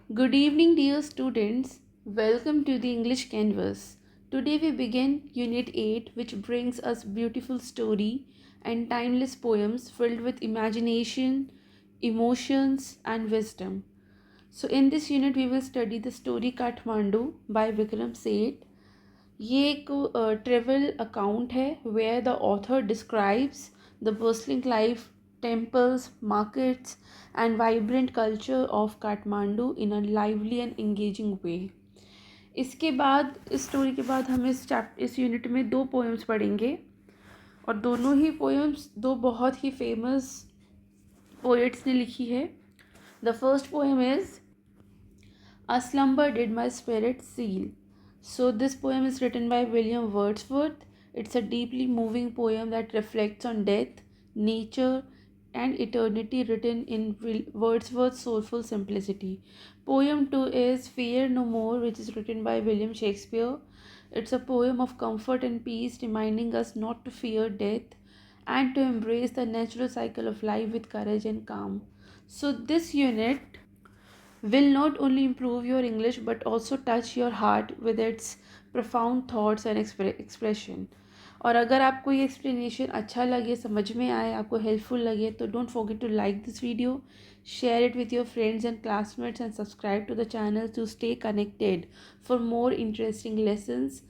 Good evening, dear students. Welcome to the English Canvas. Today we begin Unit 8, which brings us beautiful story and timeless poems filled with imagination, emotions, and wisdom. So, in this unit, we will study the story Kathmandu by Vikram Seth. ये एक travel account है where the author describes the bustling life, temples, markets and vibrant culture of Kathmandu in a lively and engaging way. इसके बाद इस story के बाद हम इस यूनिट में दो पोएम्स पढ़ेंगे और दोनों ही पोएम्स दो बहुत ही फेमस पोएट्स ने लिखी है. The first poem is A Slumber Did My Spirit Seal. So, this poem is written by William Wordsworth. It's a deeply moving poem that reflects on death, nature, and eternity, written in Wordsworth's soulful simplicity. Poem 2 is Fear No More, which is written by William Shakespeare. It's a poem of comfort and peace, reminding us not to fear death and to embrace the natural cycle of life with courage and calm. So, this unit will not only improve your English but also touch your heart with its profound thoughts and expression. और अगर आपको ये explanation अच्छा लगे, समझ में आए, आपको हेल्पफुल लगे तो don't forget to like this video, share it with your friends and classmates and subscribe to the channel to stay connected for more interesting lessons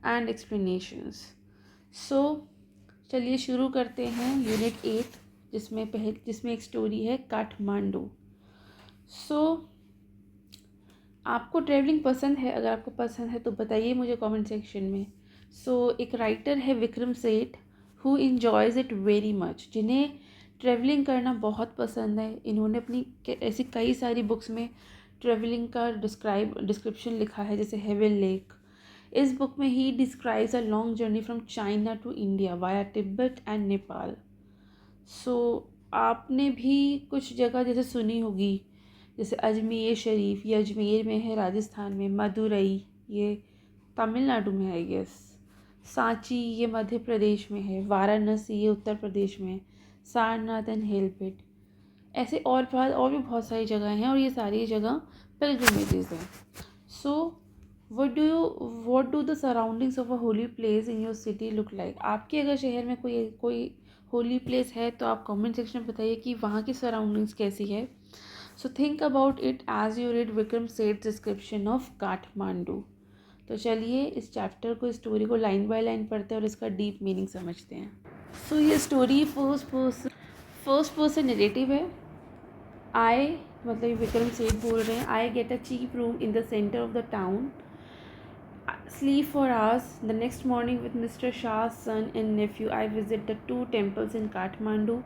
and explanations. So चलिए शुरू करते हैं यूनिट 8 जिसमें एक स्टोरी है काठमांडू. सो आपको ट्रैवलिंग पसंद है? अगर आपको पसंद है तो बताइए मुझे कमेंट सेक्शन में. एक राइटर है Vikram Seth who enjoys it very much, जिन्हें ट्रैवलिंग करना बहुत पसंद है. इन्होंने अपनी ऐसी कई सारी बुक्स में ट्रैवलिंग का डिस्क्रिप्शन लिखा है, जैसे हेवन लेक. इस बुक में ही describes a long journey from China to India via Tibet and Nepal. आपने भी कुछ जगह जैसे सुनी होगी, जैसे अजमेर शरीफ, ये अजमेर में है राजस्थान में. मदुरई ये तमिलनाडु में है आई गेस. सांची ये मध्य प्रदेश में है. वाराणसी ये उत्तर प्रदेश में है. सारनाथ एंड हेलपेट, ऐसे और भी बहुत सारी जगह हैं और ये सारी जगह पिलग्रिमेजेस हैं. सो what do the surroundings of a holy place in your city look like? आपके अगर शहर में कोई होली प्लेस है तो आप कमेंट सेक्शन में बताइए कि वहाँ की सराउंडिंग्स कैसी है. So think about it as you read Vikram Seth description of Kathmandu. तो चलिए इस चैप्टर को, इस स्टोरी को लाइन बाय लाइन पढ़ते हैं और इसका डीप मीनिंग समझते हैं. ये स्टोरी फर्स्ट पर्सन नेरेटिव है. आई मतलब विक्रम सेठ बोल रहे हैं. I get a cheap room in the centre of the town, sleep for hours. The next morning with Mr. Shah's son and nephew, I visit the two temples in Kathmandu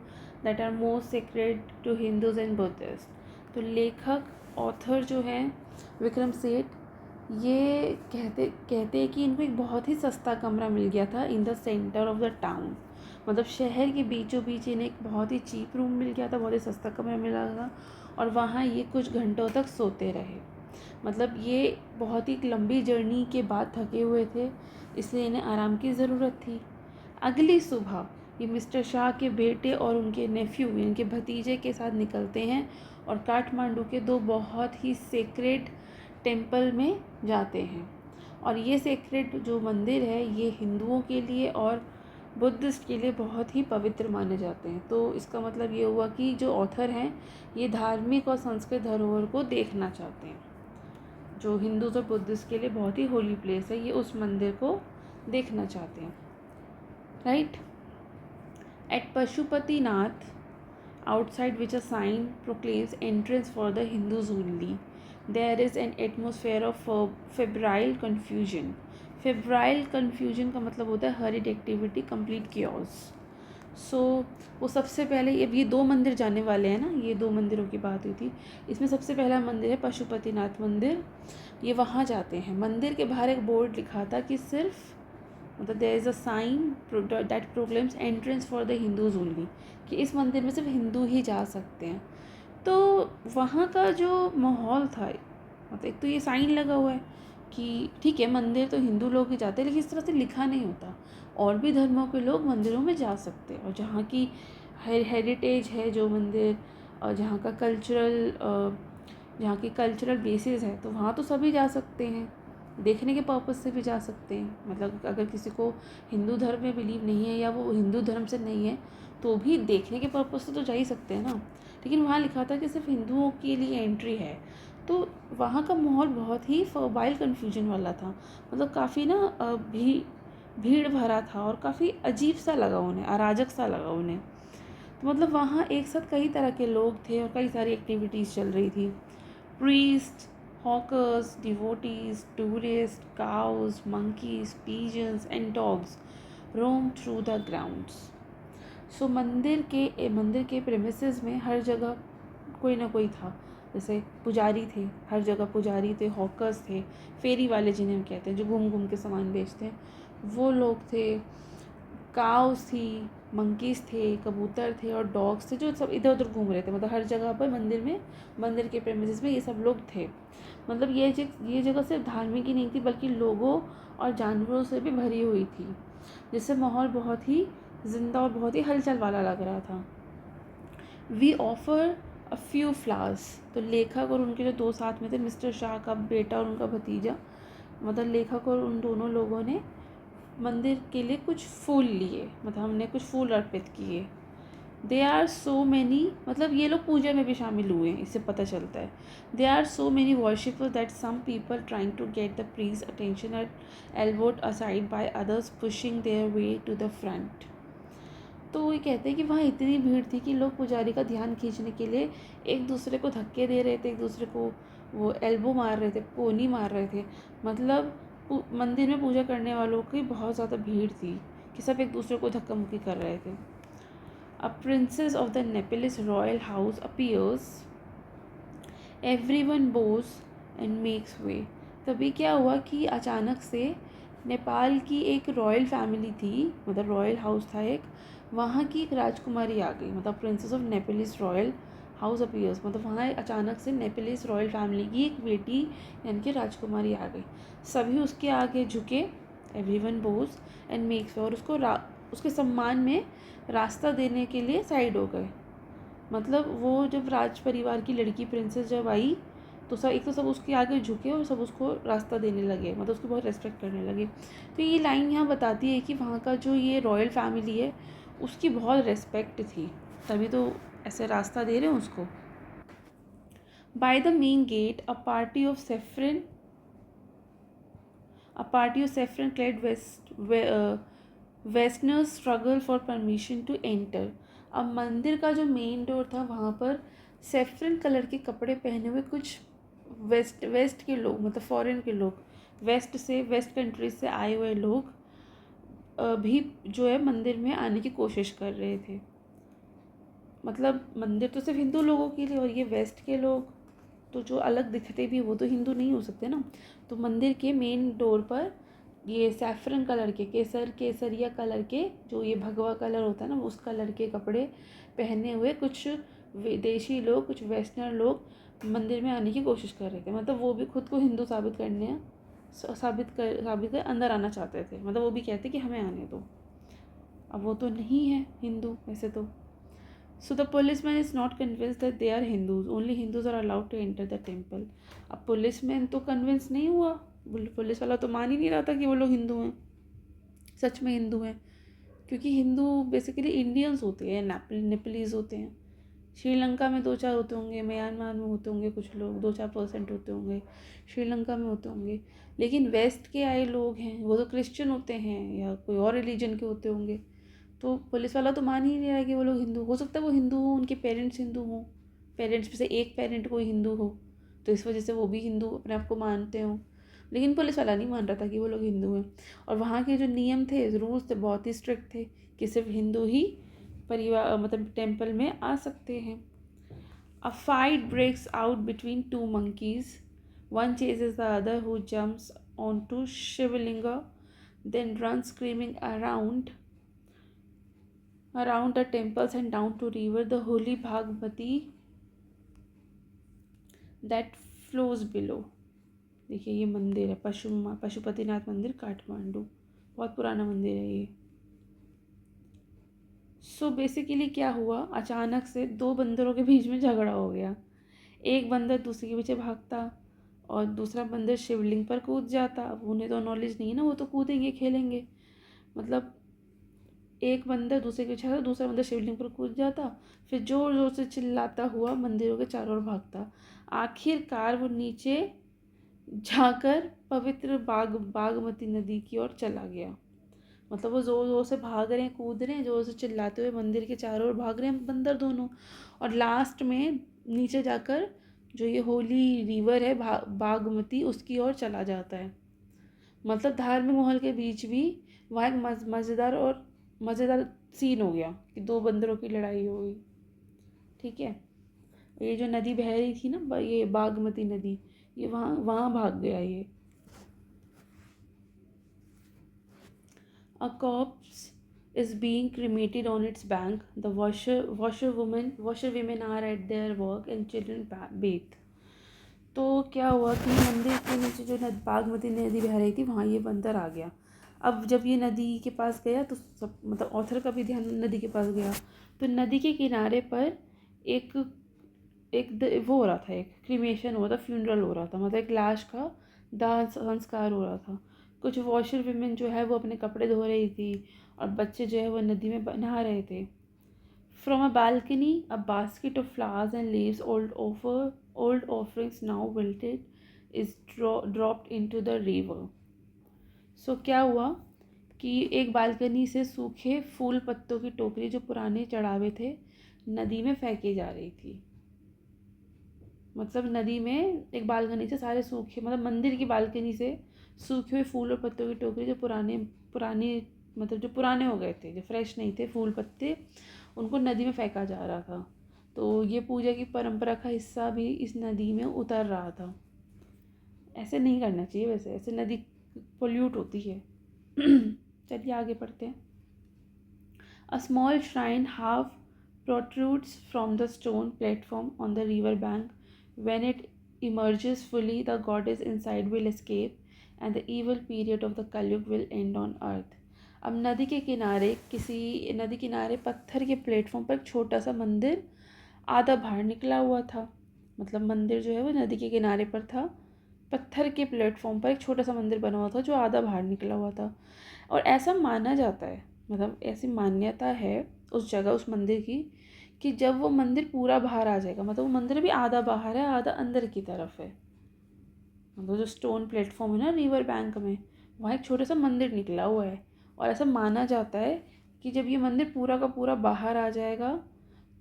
that are most sacred to Hindus and Buddhists. तो लेखक author जो हैं विक्रम सेठ, ये कहते हैं कि इनको एक बहुत ही सस्ता कमरा मिल गया था इन the centre of the town. मतलब शहर के बीचों बीच इन्हें एक बहुत ही चीप रूम मिल गया था, बहुत ही सस्ता कमरा मिला था और वहाँ ये कुछ घंटों तक सोते रहे. मतलब ये बहुत ही लंबी जर्नी के बाद थके हुए थे, इसलिए इन्हें आराम की ज़रूरत थी. अगली सुबह ये मिस्टर शाह के बेटे और उनके नेफ्यू, इनके भतीजे के साथ निकलते हैं और काठमांडू के दो बहुत ही सेक्रेड टेम्पल में जाते हैं. और ये सेक्रेड जो मंदिर है ये हिंदुओं के लिए और बुद्धिस्ट के लिए बहुत ही पवित्र माने जाते हैं. तो इसका मतलब ये हुआ कि जो ऑथर हैं ये धार्मिक और संस्कृत धरोहर को देखना चाहते हैं. जो हिंदूज और बुद्धिस्ट के लिए बहुत ही होली प्लेस है, ये उस मंदिर को देखना चाहते हैं. Right. At Pashupatinath outside which a sign proclaims entrance for the Hindus only, there is an atmosphere of febrile confusion. Febrile confusion का मतलब होता है हरिड एक्टिविटी, कंप्लीट chaos. वो सबसे पहले ये दो मंदिर जाने वाले हैं ना, ये दो मंदिरों की बात हुई थी. इसमें सबसे पहला मंदिर है पशुपतिनाथ मंदिर. ये वहाँ जाते हैं. मंदिर के बाहर एक बोर्ड लिखा था कि सिर्फ मतलब there is a sign that proclaims entrance for the Hindus only, कि इस मंदिर में सिर्फ हिंदू ही जा सकते हैं. तो वहाँ का जो माहौल था, मतलब एक तो ये साइन लगा हुआ है कि ठीक है मंदिर तो हिंदू लोग ही जाते हैं, लेकिन इस तरह से लिखा नहीं होता. और भी धर्मों के लोग मंदिरों में जा सकते हैं और जहाँ की हेरिटेज है जो मंदिर और जहाँ का कल्चरल जहाँ की कल्चरल बेसिस है, तो वहाँ तो सभी जा सकते हैं, देखने के पर्पज़ से भी जा सकते हैं। मतलब अगर किसी को हिंदू धर्म में बिलीव नहीं है या वो हिंदू धर्म से नहीं है, तो भी देखने के पर्पज़ से तो जा ही सकते हैं ना। लेकिन वहाँ लिखा था कि सिर्फ हिंदुओं के लिए एंट्री है। तो वहाँ का माहौल बहुत ही फर्बाइल कन्फ्यूजन वाला था। मतलब काफ़ी ना भीड़ भरा था और काफ़ी अजीब सा लगा उन्हें, अराजक सा लगा उन्हें। तो मतलब वहाँ एक साथ कई तरह के लोग थे और कई सारी एक्टिविटीज़ चल रही थी। Priest, hawkers, devotees, tourists, cows, monkeys, pigeons and dogs roam through the grounds. सो मंदिर के प्रेमिसेस में हर जगह कोई ना कोई था। जैसे पुजारी थे, हर जगह पुजारी थे, हॉकर्स थे, फेरी वाले जिन्हें हम कहते हैं, जो घूम घूम के सामान बेचते हैं, वो लोग थे। काउस थी, मंकीज़ थे, कबूतर थे और डॉग्स थे, जो सब इधर उधर घूम रहे थे। मतलब हर जगह पर मंदिर के प्रेमिसेस में ये सब लोग थे। मतलब ये जगह सिर्फ धार्मिक ही नहीं थी, बल्कि लोगों और जानवरों से भी भरी हुई थी, जिससे माहौल बहुत ही ज़िंदा और बहुत ही हलचल वाला लग रहा था। We offer a few flowers. तो लेखक और उनके जो दो साथ में थे, मिस्टर शाह का बेटा और उनका भतीजा, मतलब लेखक और उन दोनों लोगों ने मंदिर के लिए कुछ फूल लिए, मतलब हमने कुछ फूल अर्पित किए। दे आर सो मैनी, मतलब ये लोग पूजा में भी शामिल हुए हैं, इससे पता चलता है। They are so many worshippers that some people trying to get the priest attention are elbowed aside by others pushing their way to the front. तो वो ये कहते हैं कि वहाँ इतनी भीड़ थी कि लोग पुजारी का ध्यान खींचने के लिए एक दूसरे को धक्के दे रहे थे, एक दूसरे को वो एल्बो मार रहे थे, कोनी मार रहे थे। मतलब मंदिर में पूजा करने वालों की बहुत ज़्यादा भीड़ थी कि सब एक दूसरे को धक्का मुक्की कर रहे थे। A princess of the Nepalese royal house appears. Everyone bows and makes way. तभी क्या हुआ कि अचानक से नेपाल की एक रॉयल फैमिली थी, मतलब रॉयल हाउस था एक, वहाँ की एक राजकुमारी आ गई। मतलब princess of Napolis royal house appears, मतलब वहाँ अचानक से नेपोलिस रॉयल फैमिली की एक बेटी यानी कि राजकुमारी आ गई। सभी उसके आगे झुके, एवरीवन बोज एंड मेक्स वे, और उसके सम्मान में रास्ता देने के लिए साइड हो गए। मतलब वो जब राज परिवार की लड़की प्रिंसेस जब आई, तो सब उसके आगे झुके और सब उसको रास्ता देने लगे, मतलब उसको बहुत रेस्पेक्ट करने लगे। तो ये लाइन यहाँ बताती है कि वहाँ का जो ये रॉयल फैमिली है, उसकी बहुत रेस्पेक्ट थी, तभी तो ऐसे रास्ता दे रहे हैं उसको। By the main gate a party of saffron clad westerners struggle for permission to enter. अब मंदिर का जो मेन डोर था, वहाँ पर सेफ्रन कलर के कपड़े पहने हुए कुछ वेस्ट के लोग, मतलब फॉरेन के लोग, वेस्ट कंट्रीज से आए हुए लोग भी जो है मंदिर में आने की कोशिश कर रहे थे। मतलब मंदिर तो सिर्फ हिंदू लोगों के लिए, और ये वेस्ट के लोग तो जो अलग दिखते भी, वो तो हिंदू नहीं हो सकते ना। तो मंदिर के मेन डोर पर ये सैफरन कलर के, केसरिया कलर के, जो ये भगवा कलर होता है ना, उस कलर के कपड़े पहने हुए कुछ विदेशी लोग, कुछ वेस्टर्न लोग मंदिर में आने की कोशिश कर रहे थे। मतलब वो भी खुद को हिंदू साबित कर अंदर आना चाहते थे। मतलब वो भी कहते कि हमें आने दो। अब वो तो नहीं है हिंदू वैसे तो। So the policeman is not convinced that they are Hindus. Only Hindus are allowed to enter the temple. अब पुलिसमैन तो कन्विंस नहीं हुआ, पुलिस वाला तो मान ही नहीं रहा था कि वो लोग हिंदू हैं, सच में हिंदू हैं। क्योंकि हिंदू बेसिकली इंडियंस होते हैं, नेपलीज होते हैं। श्रीलंका में 2-4 होते होंगे, म्यांमार में होते होंगे कुछ लोग, 2-4% होते होंगे, श्रीलंका में होते होंगे। लेकिन वेस्ट के आए लोग हैं, वो तो क्रिश्चियन होते हैं या कोई और रिलीजन के होते होंगे। तो पुलिस वाला तो मान ही नहीं रहा कि वो लोग हिंदू, हो सकता है वो हिंदू हो, उनके पेरेंट्स हिंदू हों, पेरेंट्स में से एक पेरेंट कोई हिंदू हो, तो इस वजह से वो भी हिंदू अपने आप को मानते हों। लेकिन पुलिस वाला नहीं मान रहा था कि वो लोग हिंदू हैं। और वहाँ के जो नियम थे, रूल्स थे, बहुत ही स्ट्रिक्ट थे कि सिर्फ हिंदू ही परिवार मतलब टेम्पल में आ सकते हैं। A fight breaks out between two monkeys. One chases the other, who jumps onto Shivalinga, then runs screaming around the temples and down to river, the holy Bhagmati that flows below. देखिए ये मंदिर है पशुपतिनाथ मंदिर, काठमांडू, बहुत पुराना मंदिर है ये। सो बेसिकली क्या हुआ, अचानक से दो बंदरों के बीच में झगड़ा हो गया। एक बंदर दूसरे के पीछे भागता और दूसरा बंदर शिवलिंग पर कूद जाता। अब उन्हें तो नॉलेज नहीं है ना, वो तो कूदेंगे खेलेंगे। मतलब एक बंदर दूसरे के पीछे आता, दूसरा बंदर शिवलिंग पर कूद जाता, फिर जोर जोर से चिल्लाता हुआ मंदिरों के चारों ओर भागता। आखिरकार वो नीचे जाकर पवित्र बागमती नदी की ओर चला गया। मतलब वो जोर जोर से भाग रहे हैं, कूद रहे हैं, जोर से चिल्लाते हुए मंदिर के चारों ओर भाग रहे हैं बंदर दोनों। और लास्ट में नीचे जाकर जो ये होली रिवर है बागमती, उसकी ओर चला जाता है। मतलब धार्मिक माहौल के बीच भी वहाँ एक मज़ेदार सीन हो गया कि दो बंदरों की लड़ाई हो गई। ठीक है। ये जो नदी बह रही थी ना, ये बागमती नदी, ये वहाँ वहाँ भाग गया ये। A corpse is being cremated on its bank. The washerwomen are at their work and children bathe. तो क्या हुआ कि मंदिर के नीचे जो बागमती नदी बह रही थी, वहाँ ये बंदर आ गया। अब जब ये नदी के पास गया तो सब मतलब ऑथर का भी ध्यान नदी के पास गया। तो नदी के किनारे पर एक वो हो रहा था, एक क्रीमेशन हो रहा था, फ्यूनरल हो रहा था, मतलब एक लाश का दाह संस्कार हो रहा था। कुछ वॉशर विमेन जो है वो अपने कपड़े धो रही थी और बच्चे जो है वो नदी में नहा रहे थे। From a balcony a basket of flowers and leaves old offerings now wilted is dropped into the river. So क्या हुआ कि एक बालकनी से सूखे फूल पत्तों की टोकरी जो पुराने चढ़ावे थे नदी में फेंकी जा रही थी। मतलब नदी में एक बालकनी से सारे सूखे, मतलब मंदिर की बालकनी से सूखे हुए फूल और पत्तों की टोकरी जो पुरानी मतलब जो पुराने हो गए थे, जो फ्रेश नहीं थे फूल पत्ते, उनको नदी में फेंका जा रहा था। तो ये पूजा की परंपरा का हिस्सा भी इस नदी में उतर रहा था। ऐसे नहीं करना चाहिए, वैसे ऐसे नदी पोल्यूट होती है। चलिए आगे पढ़ते हैं। A small shrine half protrudes from the stone platform on the river bank. When it emerges fully, the goddess inside will escape, and the evil period of the Kalyug will end on earth. अब नदी किनारे पत्थर के platform पर एक छोटा सा मंदिर आधा बाहर निकला हुआ था। मतलब मंदिर जो है वो नदी के किनारे पर था, पत्थर के प्लेटफॉर्म पर एक छोटा सा मंदिर बना हुआ था जो आधा बाहर निकला हुआ था। और ऐसा माना जाता है, मतलब ऐसी मान्यता है उस जगह, उस मंदिर की, कि जब वो मंदिर पूरा बाहर आ जाएगा, मतलब वो मंदिर भी आधा बाहर है आधा अंदर की तरफ है, मतलब जो स्टोन प्लेटफॉर्म है ना रिवर बैंक में, वहाँ एक छोटा सा मंदिर निकला हुआ है। और ऐसा माना जाता है कि जब ये मंदिर पूरा का पूरा बाहर आ जाएगा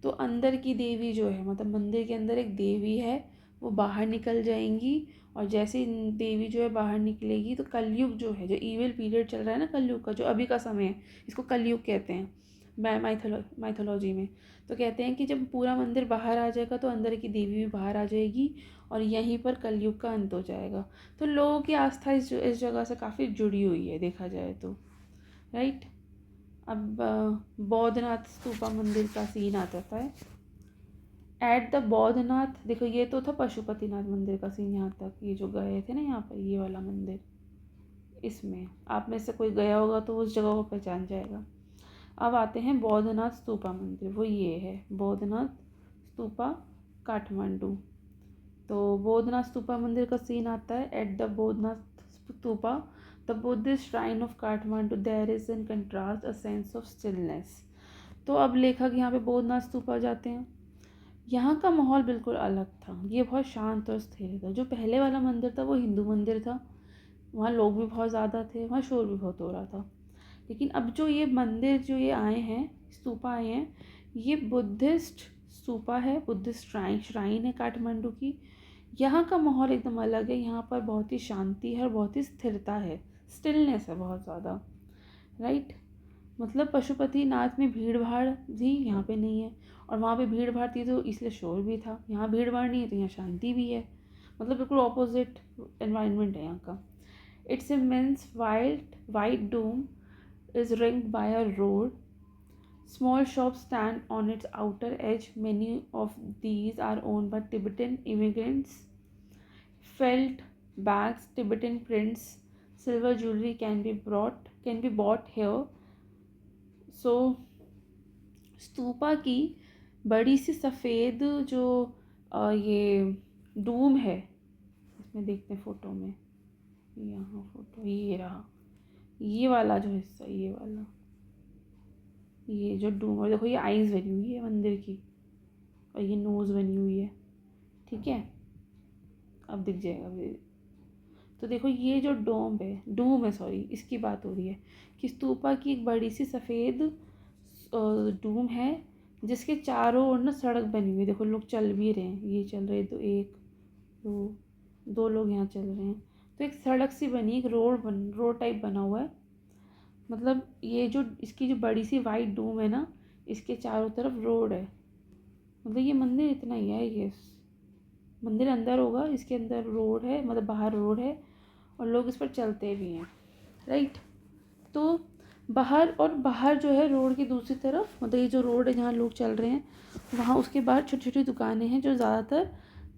तो अंदर की देवी जो है, मतलब मंदिर के अंदर एक देवी है, वो बाहर निकल जाएंगी। और जैसे देवी जो है बाहर निकलेगी तो कलयुग जो है, जो ईविल पीरियड चल रहा है ना कलयुग का, जो अभी का समय है, इसको कलयुग कहते हैं माइथोलॉजी में। तो कहते हैं कि जब पूरा मंदिर बाहर आ जाएगा तो अंदर की देवी भी बाहर आ जाएगी और यहीं पर कलयुग का अंत हो जाएगा। तो लोगों की आस्था इस जगह से काफ़ी जुड़ी हुई है देखा जाए तो, राइट। अब बौद्धनाथ स्तूपा मंदिर का सीन आ जाता है। एट द बौद्धनाथ, देखो ये तो था पशुपतिनाथ मंदिर का सीन, यहाँ तक ये जो गए थे ना यहाँ पर ये वाला मंदिर, इसमें आप में से कोई गया होगा तो उस जगह को पहचान जाएगा। अब आते हैं बौद्धनाथ स्तूपा मंदिर, वो ये है बौद्धनाथ स्तूपा काठमांडू। तो बौद्धनाथ स्तूपा मंदिर का सीन आता है। At the Boudhanath stupa the Buddhist shrine of Kathmandu there is in contrast a sense of stillness. तो अब लेखक यहाँ पे बौद्धनाथ स्तूपा जाते हैं। यहाँ का माहौल बिल्कुल अलग था, ये बहुत शांत और स्थिर था। जो पहले वाला मंदिर था वो हिंदू मंदिर था, वहाँ लोग भी बहुत ज़्यादा थे, वहाँ शोर भी बहुत हो रहा था। लेकिन अब जो ये मंदिर जो ये आए हैं, स्तूपा आए हैं, ये बुद्धिस्ट स्तूपा है, बुद्धिस्ट श्राइन है काठमांडू की। यहाँ का माहौल एकदम अलग है, यहाँ पर बहुत ही शांति है और बहुत ही स्थिरता है, स्टिलनेस है बहुत ज़्यादा, राइट। मतलब पशुपतिनाथ में भीड़ भाड़ भी यहाँ पे नहीं है, और वहाँ पे भीड़ भाड़ थी तो इसलिए शोर भी था। यहाँ भीड़ भाड़ नहीं है तो यहाँ शांति भी है, मतलब बिल्कुल ऑपोजिट एनवायरनमेंट है यहाँ का। Its immense white dome is ringed by a road. Small shops stand on its outer edge. Many of these are owned by Tibetan immigrants. Felt bags, Tibetan prints, silver jewelry can be bought here. So stupa की बड़ी सी सफ़ेद जो ये डूम है, इसमें देखते हैं photo में, यहाँ फ़ोटो ये रहा, ये वाला जो हिस्सा, ये वाला, ये जो डूम, और देखो ये आइज़ बनी हुई है मंदिर की, और ये नोज़ बनी हुई है, ठीक है, अब दिख जाएगा अभी। तो देखो ये जो डूम है सॉरी, इसकी बात हो रही है कि स्तूपा की एक बड़ी सी सफ़ेद डूम है, जिसके चारों ओर ना सड़क बनी हुई है। देखो लोग चल भी रहे हैं, ये चल रहे, तो एक दो दो लोग यहाँ चल रहे हैं। तो एक सड़क सी बनी, एक रोड टाइप बना हुआ है। मतलब ये जो इसकी जो बड़ी सी वाइट डूम है ना, इसके चारों तरफ रोड है। मतलब ये मंदिर इतना ही है, ये मंदिर अंदर होगा, इसके अंदर रोड है, मतलब बाहर रोड है और लोग इस पर चलते भी हैं, राइट। तो बाहर जो है रोड की दूसरी तरफ, मतलब ये जो रोड है जहाँ लोग चल रहे हैं, वहाँ उसके बाहर छोटी छोटी दुकानें हैं जो ज़्यादातर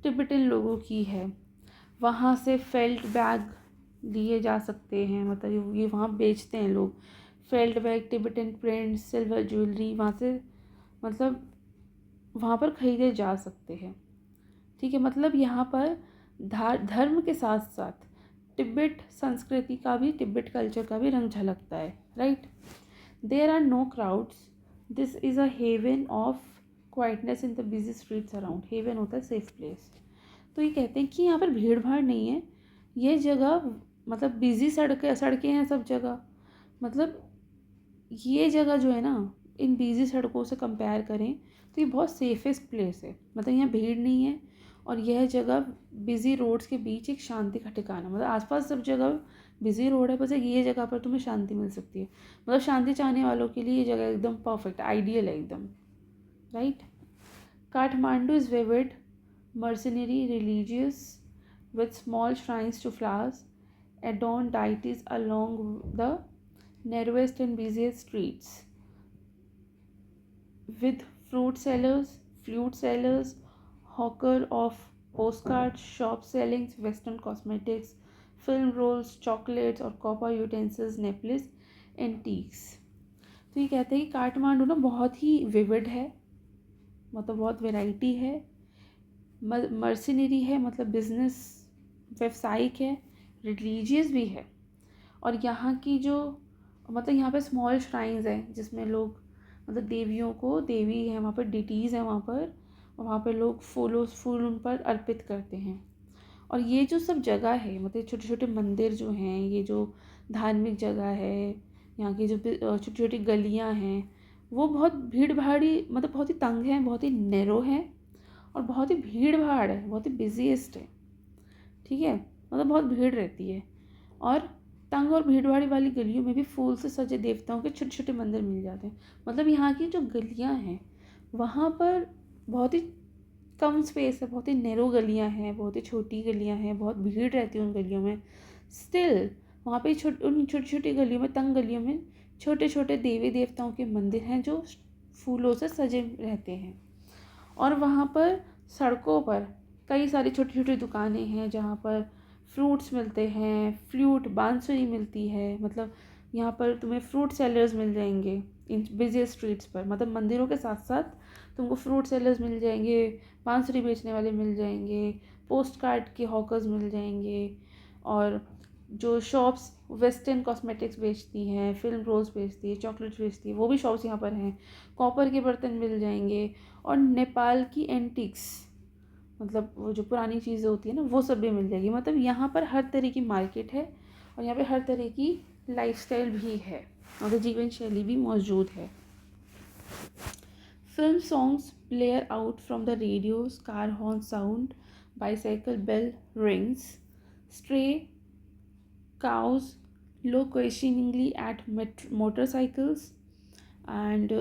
तिब्बतन लोगों की है। वहाँ से फेल्ट बैग लिए जा सकते हैं, मतलब ये वहाँ बेचते हैं लोग। Felt bag, Tibetan prints, silver jewellery, वहाँ से मतलब वहाँ पर ख़रीदे जा सकते हैं, ठीक है। मतलब यहाँ पर धर्म के साथ साथ तिब्बत संस्कृति का भी, तिब्बत कल्चर का भी रंग झलकता है, right. There are no crowds, this is a haven of quietness in the busy streets around. Haven होता है सेफ प्लेस। तो ये कहते हैं कि यहाँ पर भीड़ भाड़ नहीं है, ये जगह मतलब बिजी सड़कें हैं सब जगह। मतलब ये जगह जो है ना, इन बिजी सड़कों से कंपेयर करें तो ये बहुत सेफेस्ट प्लेस है। मतलब यहाँ भीड़ नहीं है, और यह जगह बिजी रोड्स के बीच एक शांति का ठिकाना, मतलब आसपास सब जगह बिजी रोड है, बस एक ये जगह पर तुम्हें शांति मिल सकती है। मतलब शांति चाहने वालों के लिए ये जगह एकदम परफेक्ट, आइडियल है एकदम, right. Kathmandu is vivid, mercenary, religious, with small shrines to flowers, adorned deities along the narrowest and busiest streets, with flute sellers, hawker of postcards, shop selling Western cosmetics, film rolls, chocolates और copper utensils, necklace, antiques। तो ये कहते हैं कि काठमांडू ना बहुत ही vivid है, मतलब बहुत वैरायटी है, मर्सिनरी है, मतलब बिजनेस व्यवसायिक है, रिलीजियस भी है। और यहाँ की जो मतलब यहाँ पे स्मॉल श्राइन्स हैं जिसमें लोग मतलब देवियों को, देवी है वहाँ पर, डिटीज़ हैं वहाँ पर लोग फूल उन पर अर्पित करते हैं। और ये जो सब जगह है, मतलब छोटे छोटे मंदिर जो हैं, ये जो धार्मिक जगह है, यहाँ की जो छोटी छोटी गलियाँ हैं, वो बहुत भीड़ भाड़ी, मतलब बहुत ही तंग हैं, बहुत ही नैरो हैं, और बहुत ही भीड़ भाड़ है, बहुत ही बिजीएस्ट है, ठीक है। मतलब बहुत भीड़ रहती है, और तंग और भीड़ भाड़ी वाली गलियों में भी फूल से सजे देवताओं के छोटे छोटे मंदिर मिल जाते हैं। मतलब यहाँ की जो गलियाँ हैं वहाँ पर बहुत ही कम स्पेस है, बहुत ही नैरो गलियाँ हैं, बहुत ही छोटी गलियाँ हैं, बहुत भीड़ रहती है उन गलियों में। स्टिल वहाँ पे उन छोटी छोटी गलियों में, तंग गलियों में छोटे छोटे देवी देवताओं के मंदिर हैं जो फूलों से सजे रहते हैं। और वहाँ पर सड़कों पर कई सारी छोटी छोटी दुकानें हैं जहाँ पर फ्रूट्स मिलते हैं, फ्लूट, बांसुरी मिलती है। मतलब यहाँ पर तुम्हें फ्रूट सेलर्स मिल जाएंगे इन बिजी स्ट्रीट्स पर। मतलब मंदिरों के साथ साथ तुमको फ्रूट सेलर्स मिल जाएंगे, बांसुरी बेचने वाले मिल जाएंगे, पोस्ट कार्ड के हॉकर्स मिल जाएंगे, और जो शॉप्स वेस्टर्न कॉस्मेटिक्स बेचती हैं, फिल्म रोल्स बेचती है, चॉकलेट्स बेचती है, वो भी शॉप्स यहाँ पर हैं। कॉपर के बर्तन मिल जाएंगे, और नेपाल की एंटिक्स, मतलब वो जो पुरानी चीज़ें होती है ना, वो सब भी मिल जाएगी। मतलब यहाँ पर हर तरह की मार्केट है, और यहाँ पे हर तरह की लाइफस्टाइल भी है, और जीवन शैली भी मौजूद है। Film songs blare out from the radios, car horn sound, bicycle bell rings, stray cows low questioningly at motorcycles, and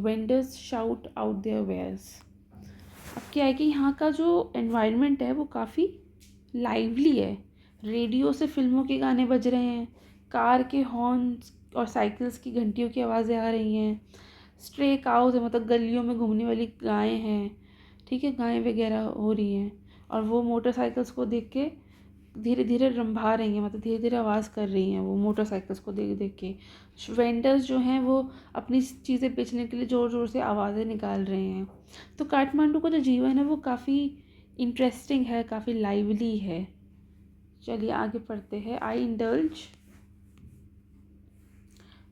vendors shout out their wares। अब क्या है कि यहाँ का जो एनवायरनमेंट है वो काफ़ी लाइवली है। रेडियो से फिल्मों के गाने बज रहे हैं, कार के हॉर्न्स और साइकिल्स की घंटियों की आवाज़ें आ रही हैं, स्ट्रे काउज है, मतलब गलियों में घूमने वाली गायें हैं, ठीक है, गायें वगैरह हो रही हैं, और वो मोटरसाइकिल्स को देख के धीरे धीरे रंभा रही हैं, मतलब धीरे धीरे आवाज़ कर रही हैं वो मोटरसाइकिल्स को देख देख के। वेंडर्स जो हैं वो अपनी चीज़ें बेचने के लिए ज़ोर ज़ोर से आवाज़ें निकाल रहे हैं। तो काठमांडू का जो जीवन है वो काफ़ी इंटरेस्टिंग है, काफ़ी लाइवली है। चलिए आगे पढ़ते हैं। I indulge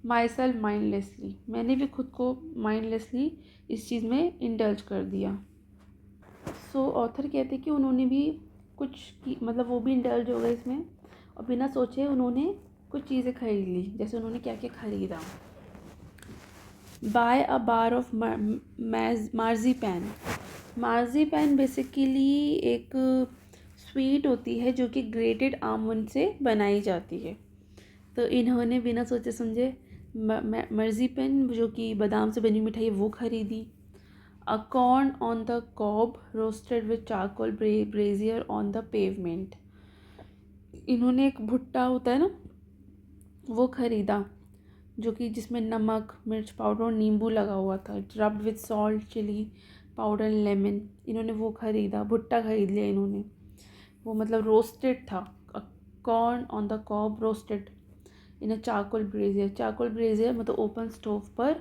my self mindlessly, मैंने भी खुद को माइंडलेसली इस चीज़ में इंडल्ज कर दिया। सो ऑथर कहते हैं कि उन्होंने भी कुछ की, मतलब वो भी इंडल्ज हो गए इसमें, और बिना सोचे उन्होंने कुछ चीज़ें खरीद ली। जैसे उन्होंने क्या क्या खरीदा। Buy a bar of marzipan. Marzipan basically एक स्वीट होती है जो कि ग्रेटेड आमंड से बनाई जाती है। तो इन्होंने बिना सोचे समझे मार्जीपैन जो कि बादाम से बनी मिठाई वो खरीदी। A corn on the cob roasted with charcoal brazier on the pavement. इन्होंने एक भुट्टा होता है ना, वो खरीदा जो कि जिसमें नमक, मिर्च पाउडर और नींबू लगा हुआ था। Rubbed with salt, chilli powder, lemon. इन्होंने वो खरीदा, भुट्टा खरीद लिया इन्होंने। वो मतलब रोस्टेड था। Corn on the cob roasted in a charcoal brazier. Charcoal brazier मतलब ओपन स्टोव पर,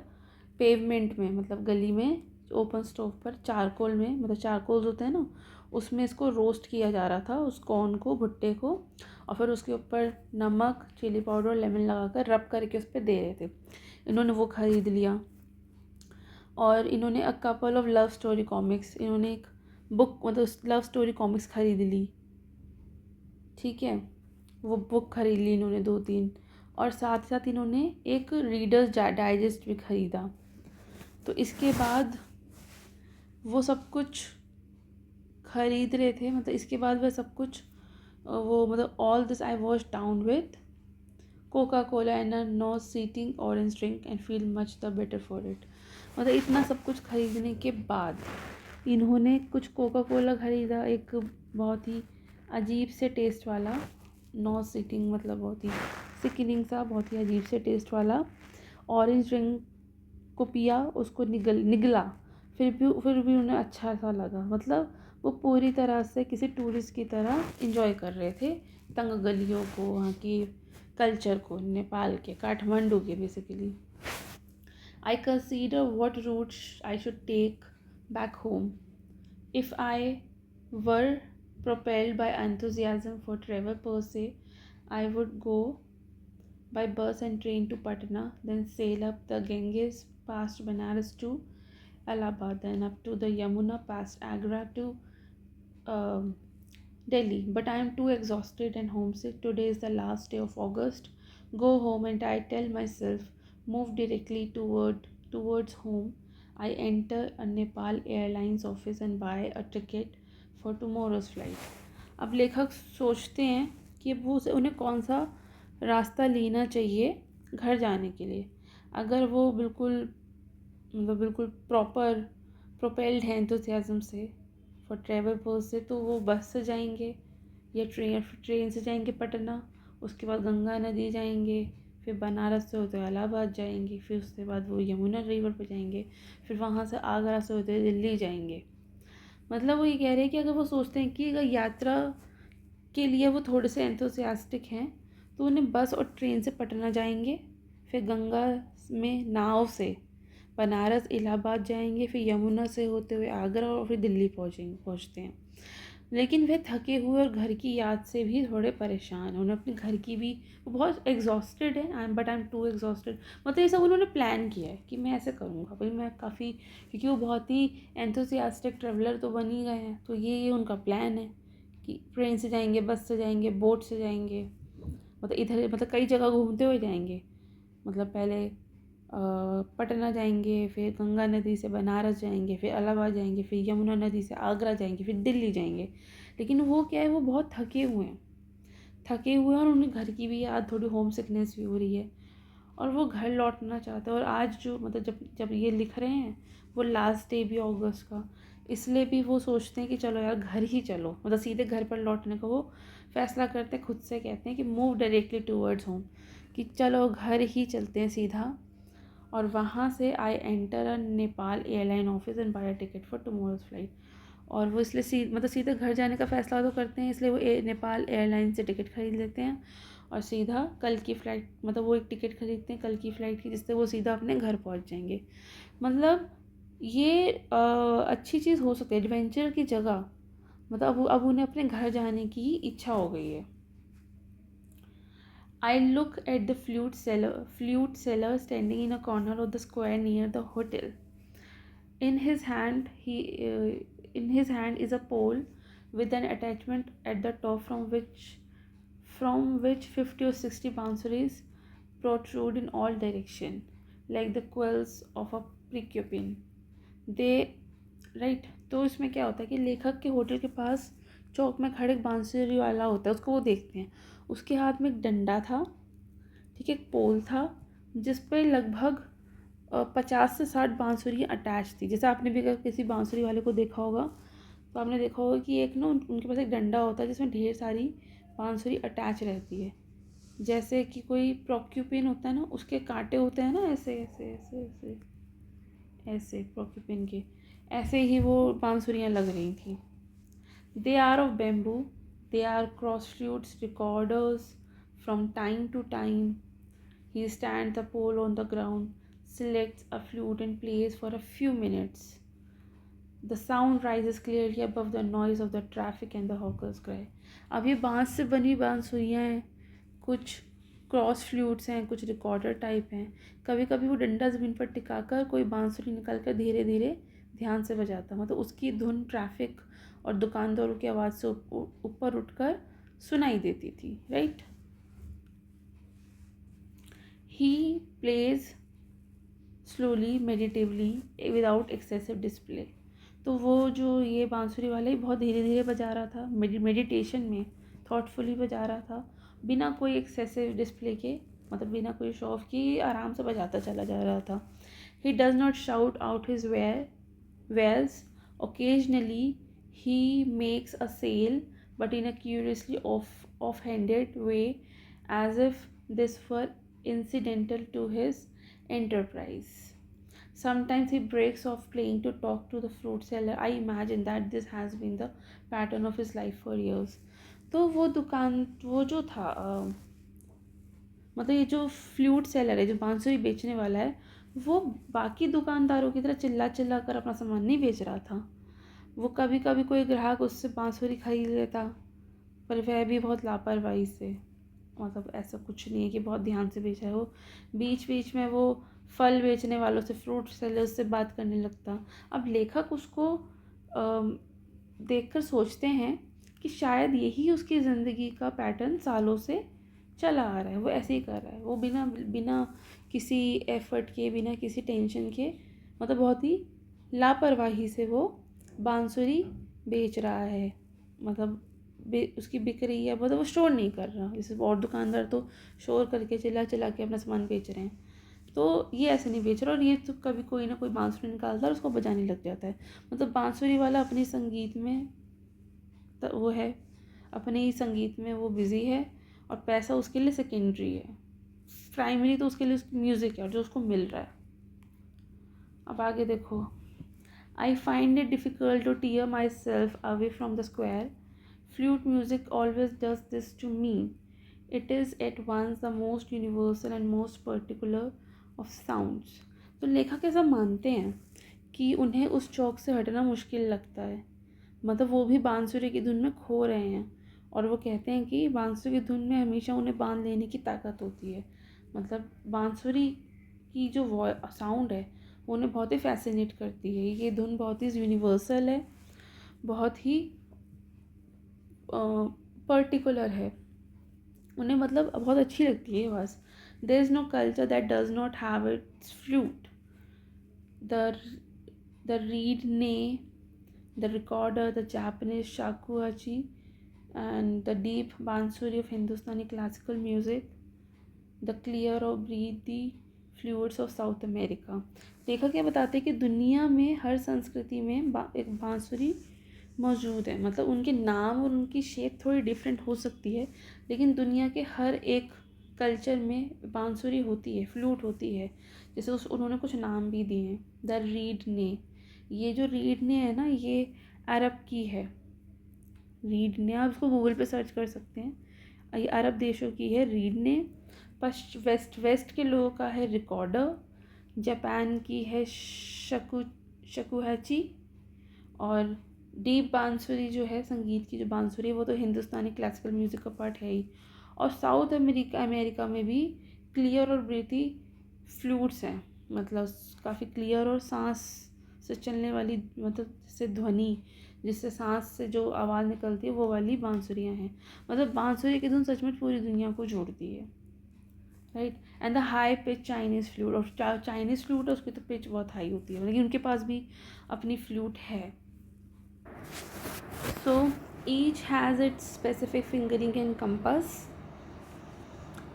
पेवमेंट में मतलब गली में ओपन स्टोव पर चारकोल में, मतलब चारकोल्स होते हैं ना, उसमें इसको रोस्ट किया जा रहा था, उस कॉर्न को, भुट्टे को, और फिर उसके ऊपर नमक, चिली पाउडर और लेमन लगाकर रब करके उस पर दे रहे थे। इन्होंने वो ख़रीद लिया। और इन्होंने a couple of love story comics, इन्होंने एक बुक मतलब लव स्टोरी कॉमिक्स ख़रीद ली। ठीक है, वो बुक ख़रीद ली इन्होंने 2-3। और साथ साथ इन्होंने एक रीडर्स डाइजेस्ट भी ख़रीदा। तो इसके बाद वो सब कुछ ख़रीद रहे थे, मतलब इसके बाद वह सब कुछ वो मतलब all this I was down with Coca Cola and a nauseating orange drink and feel much the better for it. मतलब इतना सब कुछ ख़रीदने के बाद इन्होंने कुछ कोका कोला ख़रीदा, एक बहुत ही अजीब से टेस्ट वाला, नो सीटिंग मतलब बहुत ही सिकनिंग सा, बहुत ही अजीब से टेस्ट वाला ऑरेंज ड्रिंक को पिया, उसको निगला, फिर भी उन्हें अच्छा सा लगा। मतलब वो पूरी तरह से किसी टूरिस्ट की तरह इंजॉय कर रहे थे तंग गलियों को, वहाँ की कल्चर को, नेपाल के, काठमांडू के basically. I consider what route I should take back home if I were propelled by enthusiasm for travel per se. I would go by bus and train to Patna, then sail up the Ganges past Banaras to Allahabad, then up to the Yamuna past Agra to um Delhi. But I am too exhausted and homesick. Today is the last day of August. Go home, and I tell myself, move directly towards home. I enter a Nepal Airlines office and buy a ticket for tomorrow's flight. अब लेखक सोचते हैं कि वो उन्हें कौन सा रास्ता लेना चाहिए घर जाने के लिए। अगर वो बिल्कुल प्रॉपर प्रोपेल्ड हैं एंथुसियाज्म से फॉर ट्रैवल पर्स से, तो वो बस से जाएंगे या ट्रेन से जाएंगे पटना, उसके बाद गंगा नदी जाएंगे, फिर बनारस से होते हुए इलाहाबाद जाएंगे, फिर उसके बाद वो यमुना रिवर पे जाएंगे, फिर वहाँ से आगरा से होते हुए दिल्ली जाएंगे। मतलब वो ये कह रहे हैं कि अगर वो सोचते हैं कि अगर यात्रा के लिए वो थोड़े से एंथुसियास्टिक हैं, तो उन्हें बस और ट्रेन से पटना जाएंगे, फिर गंगा में नाव से बनारस इलाहाबाद जाएंगे, फिर यमुना से होते हुए आगरा और फिर दिल्ली पहुँचते हैं। लेकिन वे थके हुए और घर की याद से भी थोड़े परेशान हैं। उन्हें अपने घर की भी, वो बहुत एग्जॉस्टेड है, आई एम टू एग्जॉस्टेड। मतलब ये सब उन्होंने प्लान किया है कि मैं ऐसे करूँगा भाई, मैं काफ़ी, क्योंकि वो बहुत ही एंथुसियास्टिक ट्रेवलर तो बन ही गए हैं, तो ये उनका प्लान है कि ट्रेन से जाएंगे, बस से जाएंगे, बोट से जाएंगे, मतलब इधर मतलब कई जगह घूमते हुए जाएंगे। मतलब पहले पटना जाएंगे, फिर गंगा नदी से बनारस जाएंगे, फिर इलाहाबाद जाएंगे, फिर यमुना नदी से आगरा जाएंगे, फिर दिल्ली जाएंगे। लेकिन वो क्या है, वो बहुत थके हुए हैं और उन्हें घर की भी याद, थोड़ी होम सिकनेस भी हो रही है, और वो घर लौटना चाहते हैं। और आज जो मतलब जब जब ये लिख रहे हैं, वो लास्ट डे भी अगस्त का, इसलिए भी वो सोचते हैं कि चलो यार घर ही चलो, मतलब सीधे घर पर लौटने का वो फैसला करते हैं। खुद से कहते हैं कि मूव डायरेक्टली टूवर्ड्स होम, कि चलो घर ही चलते हैं सीधा। और वहाँ से I enter a Nepal airline office and buy a ticket for tomorrow's flight. और वो इसलिए मतलब सीधे घर जाने का फ़ैसला तो करते हैं, इसलिए वो नेपाल एयरलाइन से टिकट ख़रीद लेते हैं और सीधा कल की फ़्लाइट, मतलब वो एक टिकट ख़रीदते हैं कल की फ़्लाइट की, जिससे वो सीधा अपने घर पहुँच जाएंगे। मतलब ये अच्छी चीज़ हो सकती है एडवेंचर की जगह, मतलब अब उन्हें अपने घर जाने की इच्छा हो गई है. I look at the flute seller standing in a corner of the square near the hotel. In his hand, in his hand is a pole with an attachment at the top from which 50 or 60 bounceries protrude in all direction, like the quills of a precupin. They right. तो इसमें क्या होता है कि लेखक के hotel के पास चौक में खड़े एक बांसुरी वाला होता है, उसको वो देखते हैं. उसके हाथ में एक डंडा था, ठीक है, एक पोल था जिस पे लगभग 50 से 60 बांसुरियाँ अटैच थी. जैसे आपने भी अगर किसी बांसुरी वाले को देखा होगा तो आपने देखा होगा कि एक ना उनके पास एक डंडा होता है जिसमें ढेर सारी बांसुरी अटैच रहती है. जैसे कि कोई प्रोक्यूपिन होता है ना, उसके कांटे होते हैं ना, ऐसे ऐसे ऐसे ऐसे ऐसे प्रोक्यूपिन के ऐसे ही वो बांसुरियाँ लग रही थी. They are of bamboo. They are cross flutes recorders. From time to time he stands the pole on the ground, selects a flute and plays for a few minutes. The sound rises clearly above the noise of the traffic and the hawker's cry. अब ये बांस से बनी बांसुरियाँ हैं, कुछ cross flutes हैं, कुछ recorder type हैं. कभी कभी वो डंडा ज़मीन पर टिकाकर कोई बांसुरी निकाल कर धीरे धीरे ध्यान से बजाता, मतलब उसकी धुन ट्रैफिक और दुकानदारों की आवाज़ से ऊपर उठकर सुनाई देती थी. Right. He plays slowly, meditatively, without excessive display. तो वो जो ये बांसुरी वाला ही बहुत धीरे धीरे बजा रहा था, मेडिटेशन में थॉटफुली बजा रहा था, बिना कोई एक्सेसिव डिस्प्ले के, मतलब बिना कोई शो ऑफ की, आराम से बजाता चला जा रहा था. He does not shout out his wares. Occasionally he makes a sale, but in a curiously offhanded way, as if this were incidental to his enterprise. Sometimes he breaks off playing to talk to the fruit seller. I imagine that this has been the pattern of his life for years. तो वो जो था मतलब ये जो flute seller है, जो बांसुरी बेचने वाला है, वो बाकी दुकानदारों की तरह चिल्ला चिल्ला कर अपना सामान नहीं बेच रहा था. वो कभी कभी कोई ग्राहक उससे बांसुरी खरीद लेता, पर वह भी बहुत लापरवाही से, मतलब ऐसा कुछ नहीं है कि बहुत ध्यान से बेचा है. वो बीच बीच में वो फल बेचने वालों से, फ्रूट सेलर्स से बात करने लगता. अब लेखक उसको देखकर सोचते हैं कि शायद यही उसकी ज़िंदगी का पैटर्न सालों से चला आ रहा है, वो ऐसे ही कर रहा है. वो बिना बिना किसी एफर्ट के, बिना किसी टेंशन के, मतलब बहुत ही लापरवाही से वो बांसुरी बेच रहा है. मतलब उसकी बिक रही है, मतलब वो शोर नहीं कर रहा. जैसे और दुकानदार तो शोर करके चिल्ला चिल्ला के अपना सामान बेच रहे हैं, तो ये ऐसे नहीं बेच रहा. और ये तो कभी कोई ना कोई बांसुरी निकालता है और उसको बजाने लग जाता है. मतलब बांसुरी वाला अपने संगीत में वो है, अपने ही संगीत में वो बिज़ी है, और पैसा उसके लिए सेकेंडरी है. प्राइमरी तो उसके लिए म्यूज़िक है जो उसको मिल रहा है. अब आगे देखो. I find it difficult to tear myself away from the square. Flute music always does this to me. It is at once the most universal and most particular of sounds. तो लेखक ऐसा मानते हैं कि उन्हें उस चौक से हटना मुश्किल लगता है. मतलब वो भी बांसुरी की धुन में खो रहे हैं, और वो कहते हैं कि बांसुरी की धुन में हमेशा उन्हें बांध लेने की ताकत होती है. मतलब बांसुरी की जो साउंड है वो उन्हें बहुत ही फैसिनेट करती है. ये धुन बहुत ही यूनिवर्सल है, बहुत ही पर्टिकुलर है, उन्हें मतलब बहुत अच्छी लगती है बस. There is no culture that does not have its flute. The reed ने, the recorder, the Japanese shakuhachi, and the deep bansuri of Hindustani classical music, the clear or breathy flutes of south America. लेखक ये बताते हैं कि दुनिया में हर संस्कृति में एक बांसुरी मौजूद है. मतलब उनके नाम और उनकी शेप थोड़ी डिफरेंट हो सकती है, लेकिन दुनिया के हर एक कल्चर में बांसुरी होती है, फ्लूट होती है. जैसे उन्होंने कुछ नाम भी दिए हैं. द रीड ने, ये जो रीड ने है ना, ये अरब की है. रीड ने, आप इसको गूगल पे सर्च कर सकते हैं. ये अरब देशों की है रीड ने. वेस्ट के लोगों का है रिकॉर्डर. जापान की है शकुहाची. और डीप बांसुरी जो है, संगीत की जो बांसुरी है, वो तो हिंदुस्तानी क्लासिकल म्यूज़िक का पार्ट है ही। और साउथ अमेरिका में भी क्लियर और ब्रीथी फ्लूट्स हैं, मतलब काफ़ी क्लियर और सांस से चलने वाली, मतलब जिससे ध्वनि, जिससे सांस से जो आवाज़ निकलती है वो वाली बांसुरियाँ हैं। मतलब बांसुरी की धुन सच में पूरी दुनिया को जोड़ती है, right. And the high pitch Chinese flute, और चाइनीज़ फ्लूट है उसकी तो पिच बहुत हाई होती है, लेकिन उनके पास भी अपनी फ्लूट है। So each has its specific fingering and compass.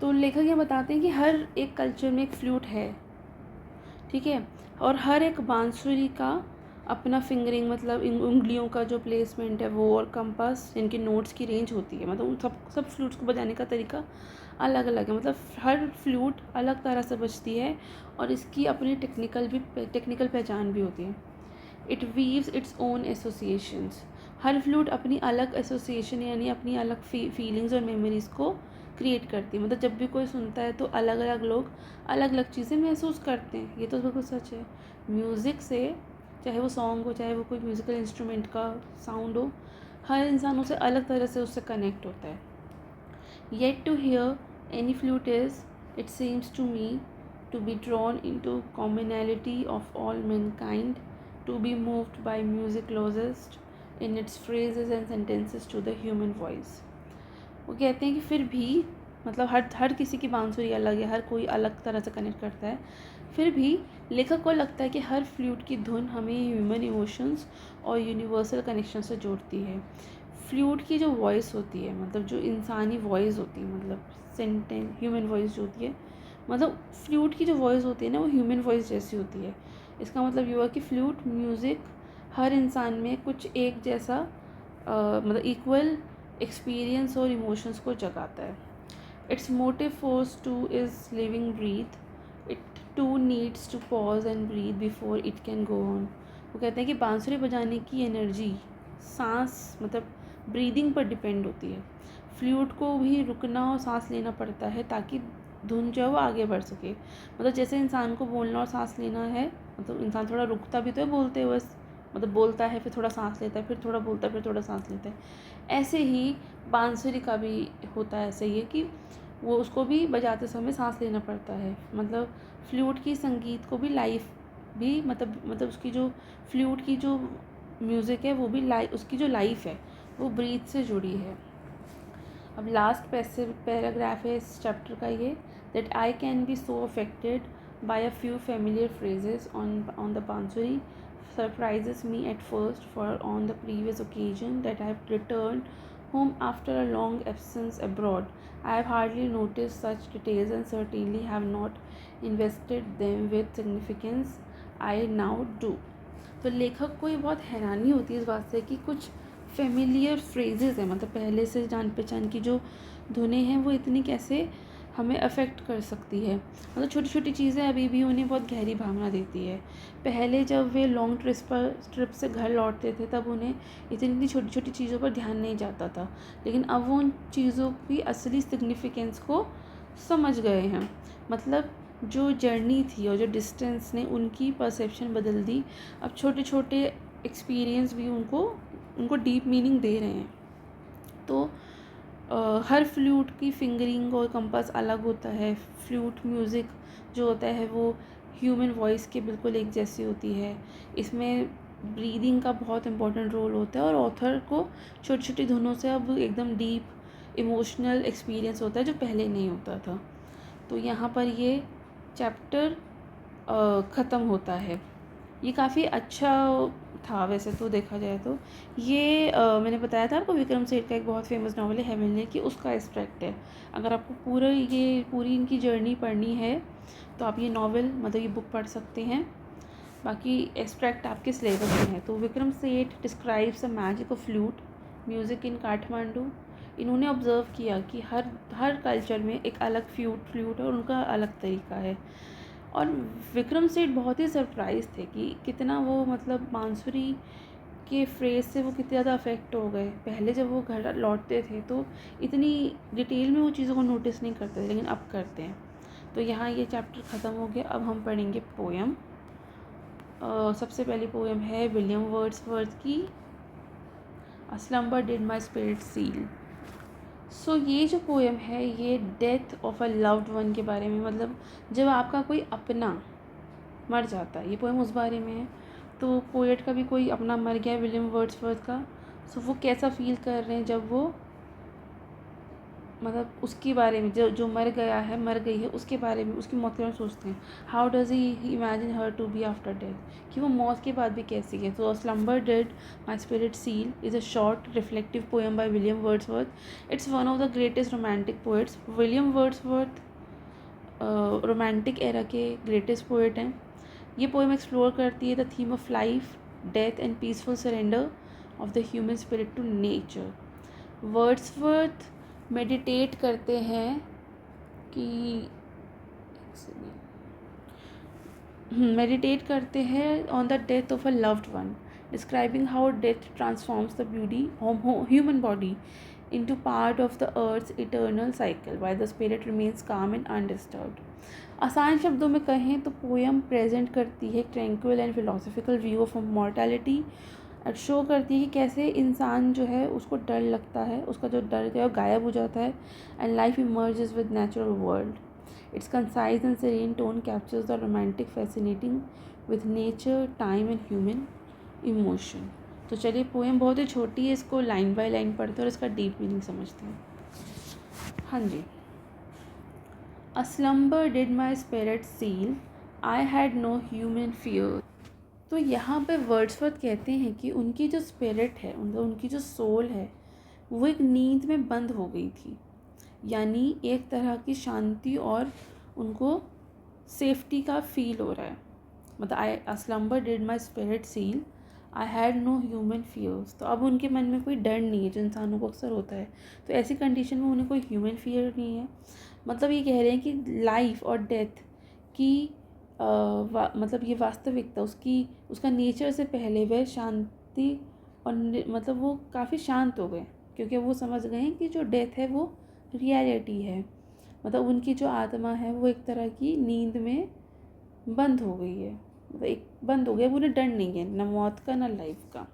तो लेखक ये बताते हैं कि हर एक कल्चर में एक फ्लूट है, ठीक है, और हर एक बांसुरी का अपना फिंगरिंग, मतलब उंगलियों का जो प्लेसमेंट है वो, और कंपास, इनकी नोट्स की रेंज होती है। मतलब उन सब फ्लूट्स को बजाने का तरीका अलग अलग है, मतलब हर फ्लूट अलग तरह से बजती है और इसकी अपनी टेक्निकल पहचान भी होती है। It weaves its own associations. Her flute अपनी अलग एसोसिएशन यानी अपनी अलग फीलिंग्स और मेमोरीज़ को क्रिएट करती है। मतलब जब भी कोई सुनता है तो अलग अलग लोग अलग अलग चीज़ें महसूस करते हैं, ये तो बिल्कुल सच है। म्यूज़िक से, चाहे वो सॉन्ग हो, चाहे वो कोई म्यूज़िकल इंस्ट्रूमेंट का साउंड हो, हर इंसान उसे अलग तरह से उससे कनेक्ट होता है। Yet to hear any flute is, it seems to me, to be drawn into commonality of all mankind, to be moved by music closest in its phrases and sentences to the human voice। वो कहते हैं कि फिर भी, मतलब हर किसी की बांसुरी अलग है, हर कोई अलग तरह से कनेक्ट करता है, फिर भी लेखक को लगता है कि हर फ्लूट की धुन हमें ह्यूमन इमोशंस और यूनिवर्सल कनेक्शन से जोड़ती है। फ्लूट की जो वॉइस होती है, मतलब जो इंसानी वॉइस होती है, मतलब ह्यूमन वॉइस जो होती है, मतलब फ्लूट की जो वॉइस होती है ना, वो ह्यूमन वॉइस जैसी होती है। इसका मतलब ये हुआ कि फ्लूट म्यूज़िक हर इंसान में कुछ एक जैसा, मतलब इक्वल एक्सपीरियंस और इमोशंस को जगाता है। Its motive force too is living breath, it too needs to pause and breathe before it can go on. वो कहते हैं कि बांसुरी बजाने की एनर्जी सांस, मतलब ब्रीदिंग पर डिपेंड होती है। फ्लूट को भी रुकना और सांस लेना पड़ता है ताकि धुन जो है वो आगे बढ़ सके। मतलब जैसे इंसान को बोलना और सांस लेना है, मतलब इंसान थोड़ा रुकता भी तो है बोलते हुए, मतलब बोलता है फिर थोड़ा सांस लेता है, फिर थोड़ा बोलता है फिर थोड़ा सांस लेता है, ऐसे ही बांसुरी का भी होता है। ऐसे ही है कि वो उसको भी बजाते समय सांस लेना पड़ता है। मतलब फ्लूट की संगीत को भी लाइफ भी, मतलब उसकी जो फ्लूट की जो म्यूज़िक है वो भी उसकी जो लाइफ है वो ब्रीथ से जुड़ी है। अब लास्ट पैराग्राफ है इस चैप्टर का ये, that I can be so affected by a few familiar phrases on the बांसुरी surprises me at first, for on the previous occasion that I have returned home after a long absence abroad, I have hardly noticed such details and certainly have not invested them with significance I now do। तो लेखक को ये बहुत हैरानी होती है इस बात से कि कुछ फेमिलियर फ्रेजेस हैं, मतलब पहले से जान पहचान की जो धुनें हैं वो इतनी कैसे हमें अफेक्ट कर सकती है। मतलब छोटी छोटी चीज़ें अभी भी उन्हें बहुत गहरी भावना देती है। पहले जब वे लॉन्ग ट्रिप से घर लौटते थे तब उन्हें इतनी छोटी छोटी चीज़ों पर ध्यान नहीं जाता था, लेकिन अब वो उन चीज़ों की असली सिग्निफिकेंस को समझ गए हैं। मतलब जो जर्नी थी और जो डिस्टेंस ने उनकी परसेप्शन बदल दी। अब छोटे छोटे एक्सपीरियंस भी उनको डीप मीनिंग दे रहे हैं। तो हर फ्लूट की फिंगरिंग और कंपास अलग होता है। फ्लूट म्यूज़िक जो होता है वो ह्यूमन वॉइस के बिल्कुल एक जैसी होती है। इसमें ब्रीदिंग का बहुत इम्पोर्टेंट रोल होता है और ऑथर को छोटी छोटी धुनों से अब एकदम डीप इमोशनल एक्सपीरियंस होता है जो पहले नहीं होता था। तो यहाँ पर ये चैप्टर ख़त्म होता है। ये काफ़ी अच्छा था वैसे तो देखा जाए तो। ये मैंने बताया था आपको विक्रम सेठ का एक बहुत फेमस नॉवल है हेवनली की, उसका एक्सट्रैक्ट है। अगर आपको पूरी इनकी जर्नी पढ़नी है तो आप ये नॉवल, मतलब ये बुक पढ़ सकते हैं। बाकी एक्सट्रैक्ट आपके सिलेबस में है। तो Vikram Seth describes the magic of flute music in Kathmandu. इन्होंने ऑब्ज़र्व किया कि हर कल्चर में एक अलग फ्लूट है और उनका अलग तरीका है। और विक्रम सेठ बहुत ही सरप्राइज थे कि कितना वो, मतलब बांसुरी के फ्रेज से वो कितने ज़्यादा अफेक्ट हो गए। पहले जब वो घर लौटते थे तो इतनी डिटेल में वो चीज़ों को नोटिस नहीं करते थे, लेकिन अब करते हैं। तो यहाँ ये चैप्टर ख़त्म हो गया। अब हम पढ़ेंगे पोएम। सबसे पहली पोएम है विलियम वर्ड्सवर्थ की a slumber did my spirit seal. So ये जो पोएम है ये death of a loved one के बारे में, मतलब जब आपका कोई अपना मर जाता है, ये पोएम उस बारे में है। तो पोएट का भी कोई अपना मर गया है, विलियम वर्ड्सवर्थ का। सो वो कैसा फील कर रहे हैं जब वो, मतलब उसके बारे में, जो जो मर गया है, मर गई है, उसके बारे में, उसकी मौत के बारे में सोचते हैं। How does he imagine her to be after death, कि वो मौत के बाद भी कैसी है। तो slumber did my spirit seal is a short reflective poem by William Wordsworth. It's one of the greatest romantic poets. William Wordsworth romantic era के ग्रेटेस्ट पोएट हैं। ये पोएम एक्सप्लोर करती है the theme of life, death and peaceful surrender of the human spirit to nature. Wordsworth meditate करते हैं कि meditate करते हैं on the death of a loved one, describing how death transforms the beauty human body into part of the earth's eternal cycle while the spirit remains calm and undisturbed। आसान शब्दों में कहें तो पोएम प्रेजेंट करती है tranquil and philosophical view of mortality. Show करती है कि कैसे इंसान जो है उसको डर लगता है, उसका जो डर है वो गायब हो जाता है, and life emerges with natural world. Its concise and serene tone captures the romantic fascinating with nature, time and human emotion. तो चलिए, पोएम बहुत ही छोटी है, इसको लाइन बाय लाइन पढ़ते हैं और इसका डीप मीनिंग समझते हैं। हाँ जी। A slumber did my spirit seal, I had no human fear. तो यहाँ पे वर्ड्सवर्थ कहते हैं कि उनकी जो स्पिरिट है, उनकी जो सोल है, वो एक नींद में बंद हो गई थी, यानी एक तरह की शांति और उनको सेफ्टी का फील हो रहा है। मतलब a slumber did my spirit seal, I had no human fears. तो अब उनके मन में कोई डर नहीं है, जो इंसानों को अक्सर होता है। तो ऐसी कंडीशन में उन्हें कोई ह्यूमन फियर नहीं है। मतलब ये कह रहे हैं कि लाइफ और डेथ की मतलब ये वास्तविकता, उसका नेचर से पहले वह शांति और मतलब वो काफ़ी शांत हो गए, क्योंकि वो समझ गए हैं कि जो डेथ है वो रियलिटी है। मतलब उनकी जो आत्मा है वो एक तरह की नींद में बंद हो गई है, मतलब एक बंद हो गया, उन्हें डर नहीं है ना मौत का ना लाइफ का।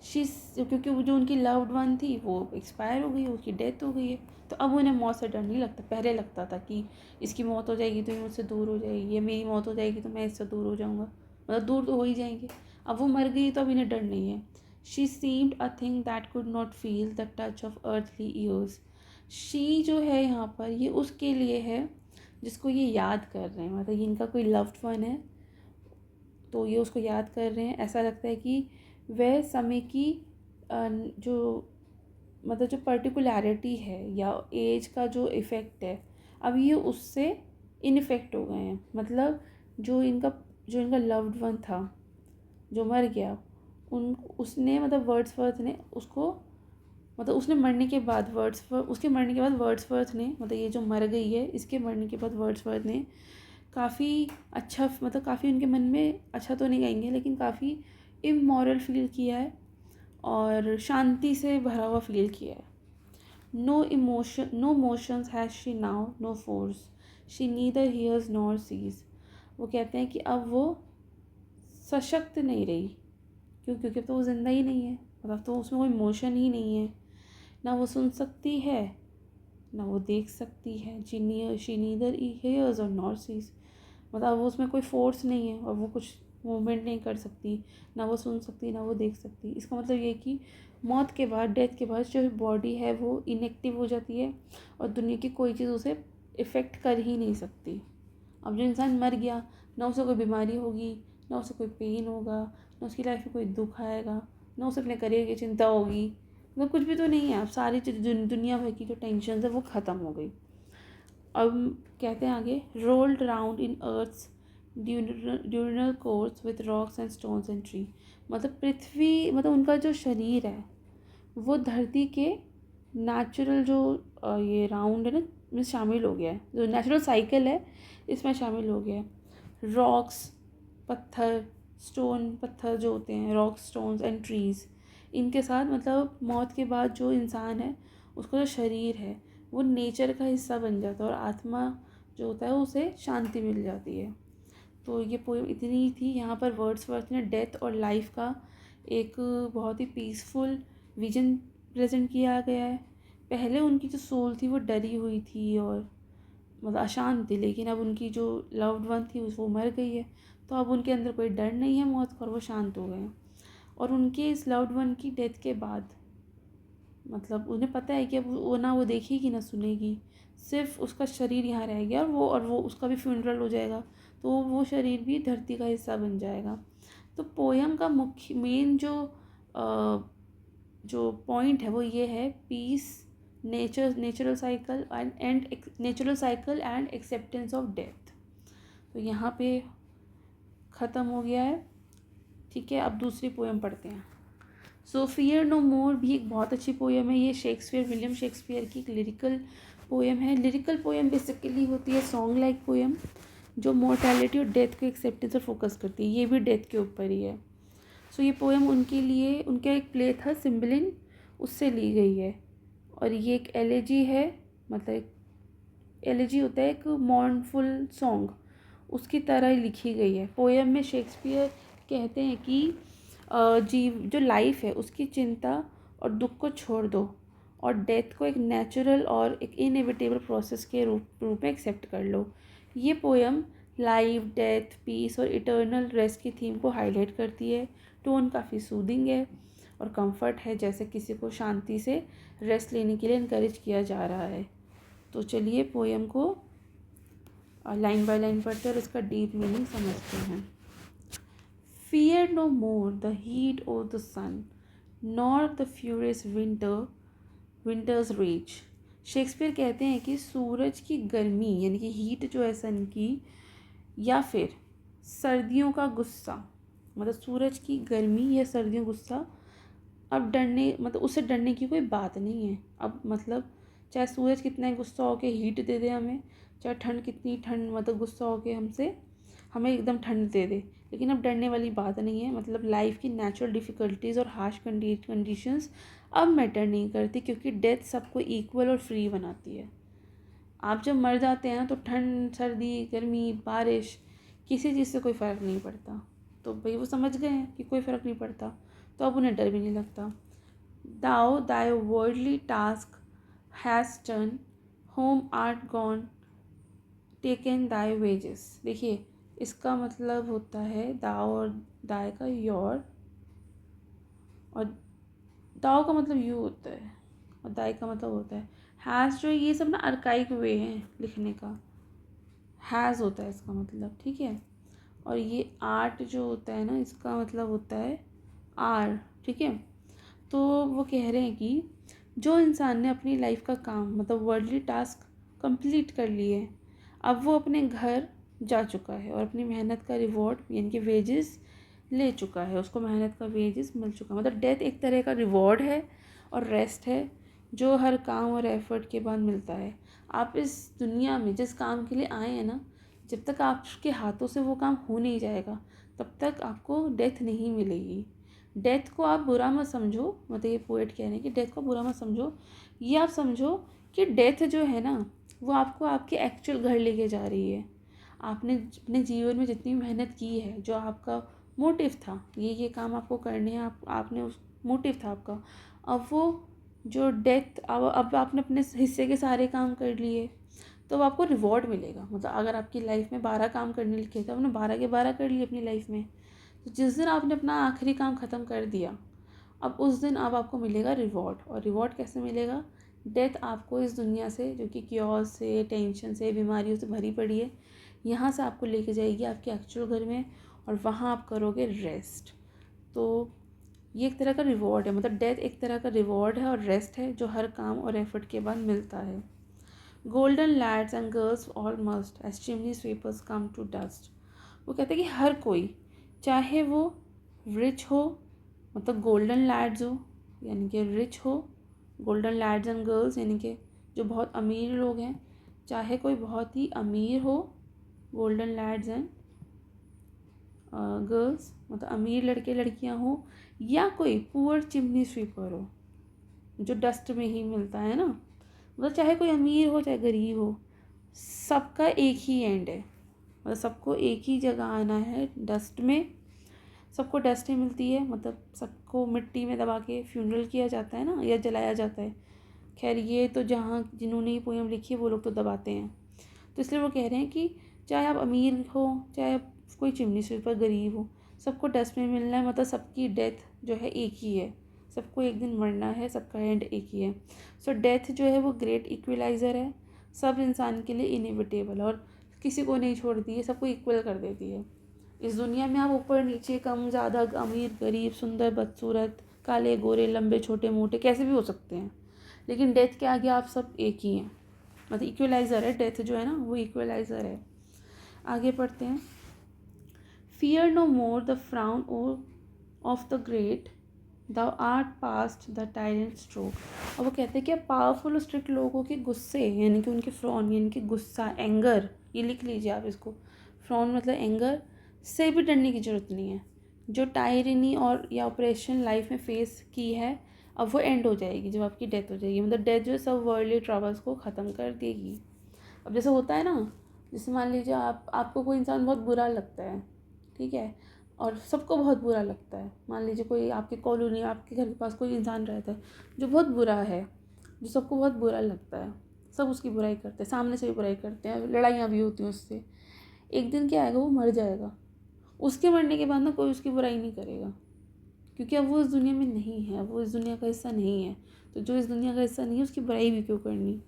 क्योंकि वो जो उनकी लव्ड वन थी वो एक्सपायर हो गई, उसकी डेथ हो गई है। तो अब उन्हें मौत से डर नहीं लगता। पहले लगता था कि इसकी मौत हो जाएगी तो ये मुझसे दूर हो जाएगी, या मेरी मौत हो जाएगी तो मैं इससे दूर हो जाऊँगा, मतलब दूर तो हो ही जाएंगे। अब वो मर गई तो अब इन्हें डर नहीं है। She seemed a thing that could not feel the touch of earthly years. She जो है यहाँ पर, ये उसके लिए है जिसको ये याद कर रहे हैं, मतलब इनका कोई लव्ड वन है तो ये उसको याद कर रहे हैं। ऐसा लगता है कि वह समय की जो मतलब जो पर्टिकुलैरिटी है या एज का जो इफ़ेक्ट है, अब ये उससे इनफेक्ट हो गए हैं। मतलब जो इनका लव्ड वन था जो मर गया, उसने मतलब वर्ड्सवर्थ ने उसको, मतलब उसके मरने के बाद वर्ड्सवर्थ ने, मतलब ये जो मर गई है इसके मरने के बाद वर्ड्सवर्थ ने काफ़ी अच्छा, मतलब काफ़ी उनके मन में, अच्छा तो नहीं कहेंगे लेकिन काफ़ी इमोरल फील किया है और शांति से भरा हुआ फील किया है। No motions has she now, no force, she neither hears nor sees. वो कहते हैं कि अब वो सशक्त नहीं रही, क्योंकि तो वो ज़िंदा ही नहीं है, मतलब तो उसमें कोई मोशन ही नहीं है। ना वो सुन सकती है ना वो देख सकती है। शी नीदर हियर्स और नॉर सीज, मतलब वो उसमें कोई फोर्स नहीं है और वो कुछ मूवमेंट नहीं कर सकती, ना वो सुन सकती ना वो देख सकती। इसका मतलब ये कि मौत के बाद, डेथ के बाद जो बॉडी है वो इनएक्टिव हो जाती है और दुनिया की कोई चीज़ उसे इफ़ेक्ट कर ही नहीं सकती। अब जो इंसान मर गया, ना उसे कोई बीमारी होगी, ना उसे कोई पेन होगा, ना उसकी लाइफ में कोई दुख आएगा, ना उसे अपने करियर की चिंता होगी, मतलब कुछ भी तो नहीं है। अब सारी दुनिया भर की जो टेंशन है वो ख़त्म हो गई। अब कहते हैं आगे, rolled round in earth's diurnal course with rocks and stones and tree. मतलब पृथ्वी, मतलब उनका जो शरीर है वो धरती के नेचुरल जो ये राउंड है ना में शामिल हो गया है, जो नेचुरल साइकिल है इसमें शामिल हो गया है। रॉक्स, पत्थर, पत्थर जो होते हैं, रॉक्स, स्टोन्स एंड ट्रीज़, इनके साथ मतलब मौत के बाद जो इंसान है उसका जो शरीर है वो नेचर का हिस्सा बन जाता है और आत्मा जो होता है उसे शांति मिल जाती है। तो ये पोएम इतनी ही थी। यहाँ पर वर्ड्सवर्थ ने डेथ और लाइफ का एक बहुत ही पीसफुल विजन प्रेजेंट किया गया है। पहले उनकी जो सोल थी वो डरी हुई थी और मतलब अशांत थी, लेकिन अब उनकी जो लव्ड वन थी वो मर गई है, तो अब उनके अंदर कोई डर नहीं है मौत का और वो शांत हो गए हैं। और उनके इस लव्ड वन की डेथ के बाद मतलब उन्हें पता है कि अब वो ना वो देखेगी ना सुनेगी, सिर्फ उसका शरीर यहाँ रह गया और वो उसका भी फ्यूनरल हो जाएगा, तो वो शरीर भी धरती का हिस्सा बन जाएगा। तो पोयम का मुख्य मेन जो पॉइंट है वो ये है, peace, natural cycle and acceptance of death. तो यहाँ पे ख़त्म हो गया है। ठीक है, अब दूसरी पोएम पढ़ते हैं। सो फियर नो मोर भी एक बहुत अच्छी पोएम है। ये विलियम शेक्सपियर की एक लिरिकल पोएम है। लिरिकल पोएम बेसिकली होती है सॉन्ग लाइक पोएम जो मॉर्टैलिटी और डेथ को एक्सेप्टेंस पर फोकस करती है। ये भी डेथ के ऊपर ही है। सो ये पोएम उनका एक प्ले था सिम्बलिन, उससे ली गई है। और ये एक एलेजी है, मतलब एलेजी होता है एक मॉर्नफुल सॉन्ग, उसकी तरह ही लिखी गई है। पोएम में शेक्सपियर कहते हैं कि जो लाइफ है उसकी चिंता और दुख को छोड़ दो और डेथ को एक नेचुरल और एक इनएविटेबल प्रोसेस के रूप में एक्सेप्ट कर लो। ये पोएम लाइफ, डेथ, पीस और इटर्नल रेस्ट की थीम को हाईलाइट करती है। टोन काफ़ी सूदिंग है और कंफर्ट है, जैसे किसी को शांति से रेस्ट लेने के लिए इनकरेज किया जा रहा है। तो चलिए पोएम को लाइन बाय लाइन पढ़ते हैं और इसका डीप मीनिंग समझते हैं। Fear no more the heat or the sun, nor the furious winter's rage. Shakespeare कहते हैं कि सूरज की गर्मी यानी कि हीट जो है सन की, या फिर सर्दियों का गुस्सा, मतलब सूरज की गर्मी या सर्दियों गुस्सा, अब उससे डरने की कोई बात नहीं है। अब मतलब चाहे सूरज कितना ही गुस्सा हो के हीट दे दे हमें, चाहे ठंड कितनी ठंड मतलब गुस्सा हो के हमें एकदम ठंड दे दे, लेकिन अब डरने वाली बात नहीं है। मतलब लाइफ की नेचुरल डिफ़िकल्टीज़ और हार्श कंडीशंस अब मैटर नहीं करती, क्योंकि डेथ सबको इक्वल और फ्री बनाती है। आप जब मर जाते हैं तो ठंड, सर्दी, गर्मी, बारिश, किसी चीज़ से कोई फ़र्क नहीं पड़ता। तो भाई वो समझ गए हैं कि कोई फ़र्क नहीं पड़ता, तो अब उन्हें डर भी नहीं लगता। Thou thy worldly task has turn, home art gone, taken thy wages. देखिए इसका मतलब होता है दाओ और दाय का योर, और दाओ का मतलब यू होता है और दाई का मतलब होता है हैज़। जो ये सब ना अर्काइक वे हैं लिखने का, हैज़ होता है इसका मतलब, ठीक है। और ये आर्ट जो होता है ना, इसका मतलब होता है आर, ठीक है। तो वो कह रहे हैं कि जो इंसान ने अपनी लाइफ का काम मतलब वर्ल्डली टास्क कंप्लीट कर लिए, अब वो अपने घर जा चुका है और अपनी मेहनत का रिवॉर्ड यानी कि वेजेस ले चुका है, उसको मेहनत का वेजेस मिल चुका है। मतलब डेथ एक तरह का रिवॉर्ड है और रेस्ट है जो हर काम और एफर्ट के बाद मिलता है। आप इस दुनिया में जिस काम के लिए आए हैं ना, जब तक आपके हाथों से वो काम हो नहीं जाएगा तब तक आपको डेथ नहीं मिलेगी। डेथ को आप बुरा मत समझो, मतलब ये पोएट कह रहे हैं कि डेथ को बुरा मत समझो, ये आप समझो कि डेथ जो है ना वो आपको आपके एक्चुअल घर लेके जा रही है। आपने अपने जीवन में जितनी मेहनत की है, जो आपका मोटिव था, ये काम आपको करने हैं, आपने उस मोटिव था आपका, अब वो जो डेथ, अब आपने अपने हिस्से के सारे काम कर लिए तो आपको रिवॉर्ड मिलेगा। मतलब अगर आपकी लाइफ में 12 काम करने लिखे थे, आपने 12 के 12 कर लिए अपनी लाइफ में, तो जिस दिन आपने अपना आखिरी काम ख़त्म कर दिया, अब उस दिन अब आपको मिलेगा रिवॉर्ड। और रिवॉर्ड कैसे मिलेगा? डेथ आपको इस दुनिया से, जो कि क्योस से, टेंशन से, बीमारियों से भरी पड़ी है, यहाँ से आपको लेके जाएगी आपके एक्चुअल घर में और वहाँ आप करोगे रेस्ट। तो ये एक तरह का रिवॉर्ड है, मतलब डेथ एक तरह का रिवॉर्ड है और रेस्ट है जो हर काम और एफर्ट के बाद मिलता है। Golden lads and girls all must as chimney sweepers come to dust. वो कहते हैं कि हर कोई, चाहे वो रिच हो, मतलब गोल्डन लैड्स हो यानी कि रिच हो, गोल्डन लैड्स एंड गर्ल्स यानी कि जो बहुत अमीर लोग हैं, चाहे कोई बहुत ही अमीर हो, गोल्डन लैड्स एंड गर्ल्स मतलब अमीर लड़के लड़कियां हो, या कोई पुअर चिमनी स्वीपर हो जो डस्ट में ही मिलता है ना, मतलब चाहे कोई अमीर हो चाहे गरीब हो, सबका एक ही एंड है, मतलब सबको एक ही जगह आना है, डस्ट में। सबको डस्ट ही मिलती है, मतलब सबको मिट्टी में दबा के फ्यूनरल किया जाता है ना, या जलाया जाता है। खैर ये तो जहाँ जिन्होंने ये पोएम लिखी है वो लोग तो दबाते हैं। तो इसलिए वो कह रहे हैं कि चाहे आप अमीर हो, चाहे आप कोई चिमनी स्वीपर गरीब हो, सबको डस्ट में मिलना है, मतलब सबकी डेथ जो है एक ही है, सबको एक दिन मरना है, सबका एंड एक ही है। सो डेथ जो है वो ग्रेट इक्वलाइज़र है, सब इंसान के लिए इनएविटेबल, और किसी को नहीं छोड़ती है, सबको इक्वल कर देती है। इस दुनिया में आप ऊपर नीचे, कम ज़्यादा, अमीर गरीब, सुंदर बदसूरत, काले गोरे, लंबे छोटे मोटे, कैसे भी हो सकते हैं, लेकिन डेथ के आगे आप सब एक ही हैं। मतलब इक्वलाइज़र है डेथ जो है ना, वो इक्वलाइज़र है। आगे पढ़ते हैं। Fear no more the frown of the great, the art past the tyrant stroke. और वो कहते हैं कि पावरफुल और स्ट्रिक्ट लोगों के गुस्से, यानी कि उनके फ्रॉन, यानी कि गुस्सा, एंगर, ये लिख लीजिए आप इसको, फ्रॉन मतलब एंगर, से भी डरने की ज़रूरत नहीं है। जो टायरनी और या ऑपरेशन लाइफ में फेस की है, अब वो एंड हो जाएगी जब आपकी डेथ हो जाएगी। मतलब डेथ जो सब वर्ल्डली ट्रबल्स को ख़त्म कर देगी। अब जैसे होता है ना, जैसे मान लीजिए आपको कोई इंसान बहुत बुरा लगता है, ठीक है, और सबको बहुत बुरा लगता है। मान लीजिए कोई आपकी कॉलोनी, आपके घर के पास कोई इंसान रहता है जो बहुत बुरा है, जो सबको बहुत बुरा लगता है, सब उसकी बुराई करते हैं, सामने से भी बुराई करते हैं, लड़ाइयाँ भी होती हैं उससे। एक दिन क्या आएगा, वो मर जाएगा। उसके मरने के बाद ना कोई उसकी बुराई नहीं करेगा, क्योंकि अब वो इस दुनिया में नहीं है, वो इस दुनिया का हिस्सा नहीं है। तो जो इस दुनिया का हिस्सा नहीं है उसकी बुराई भी क्यों करनी।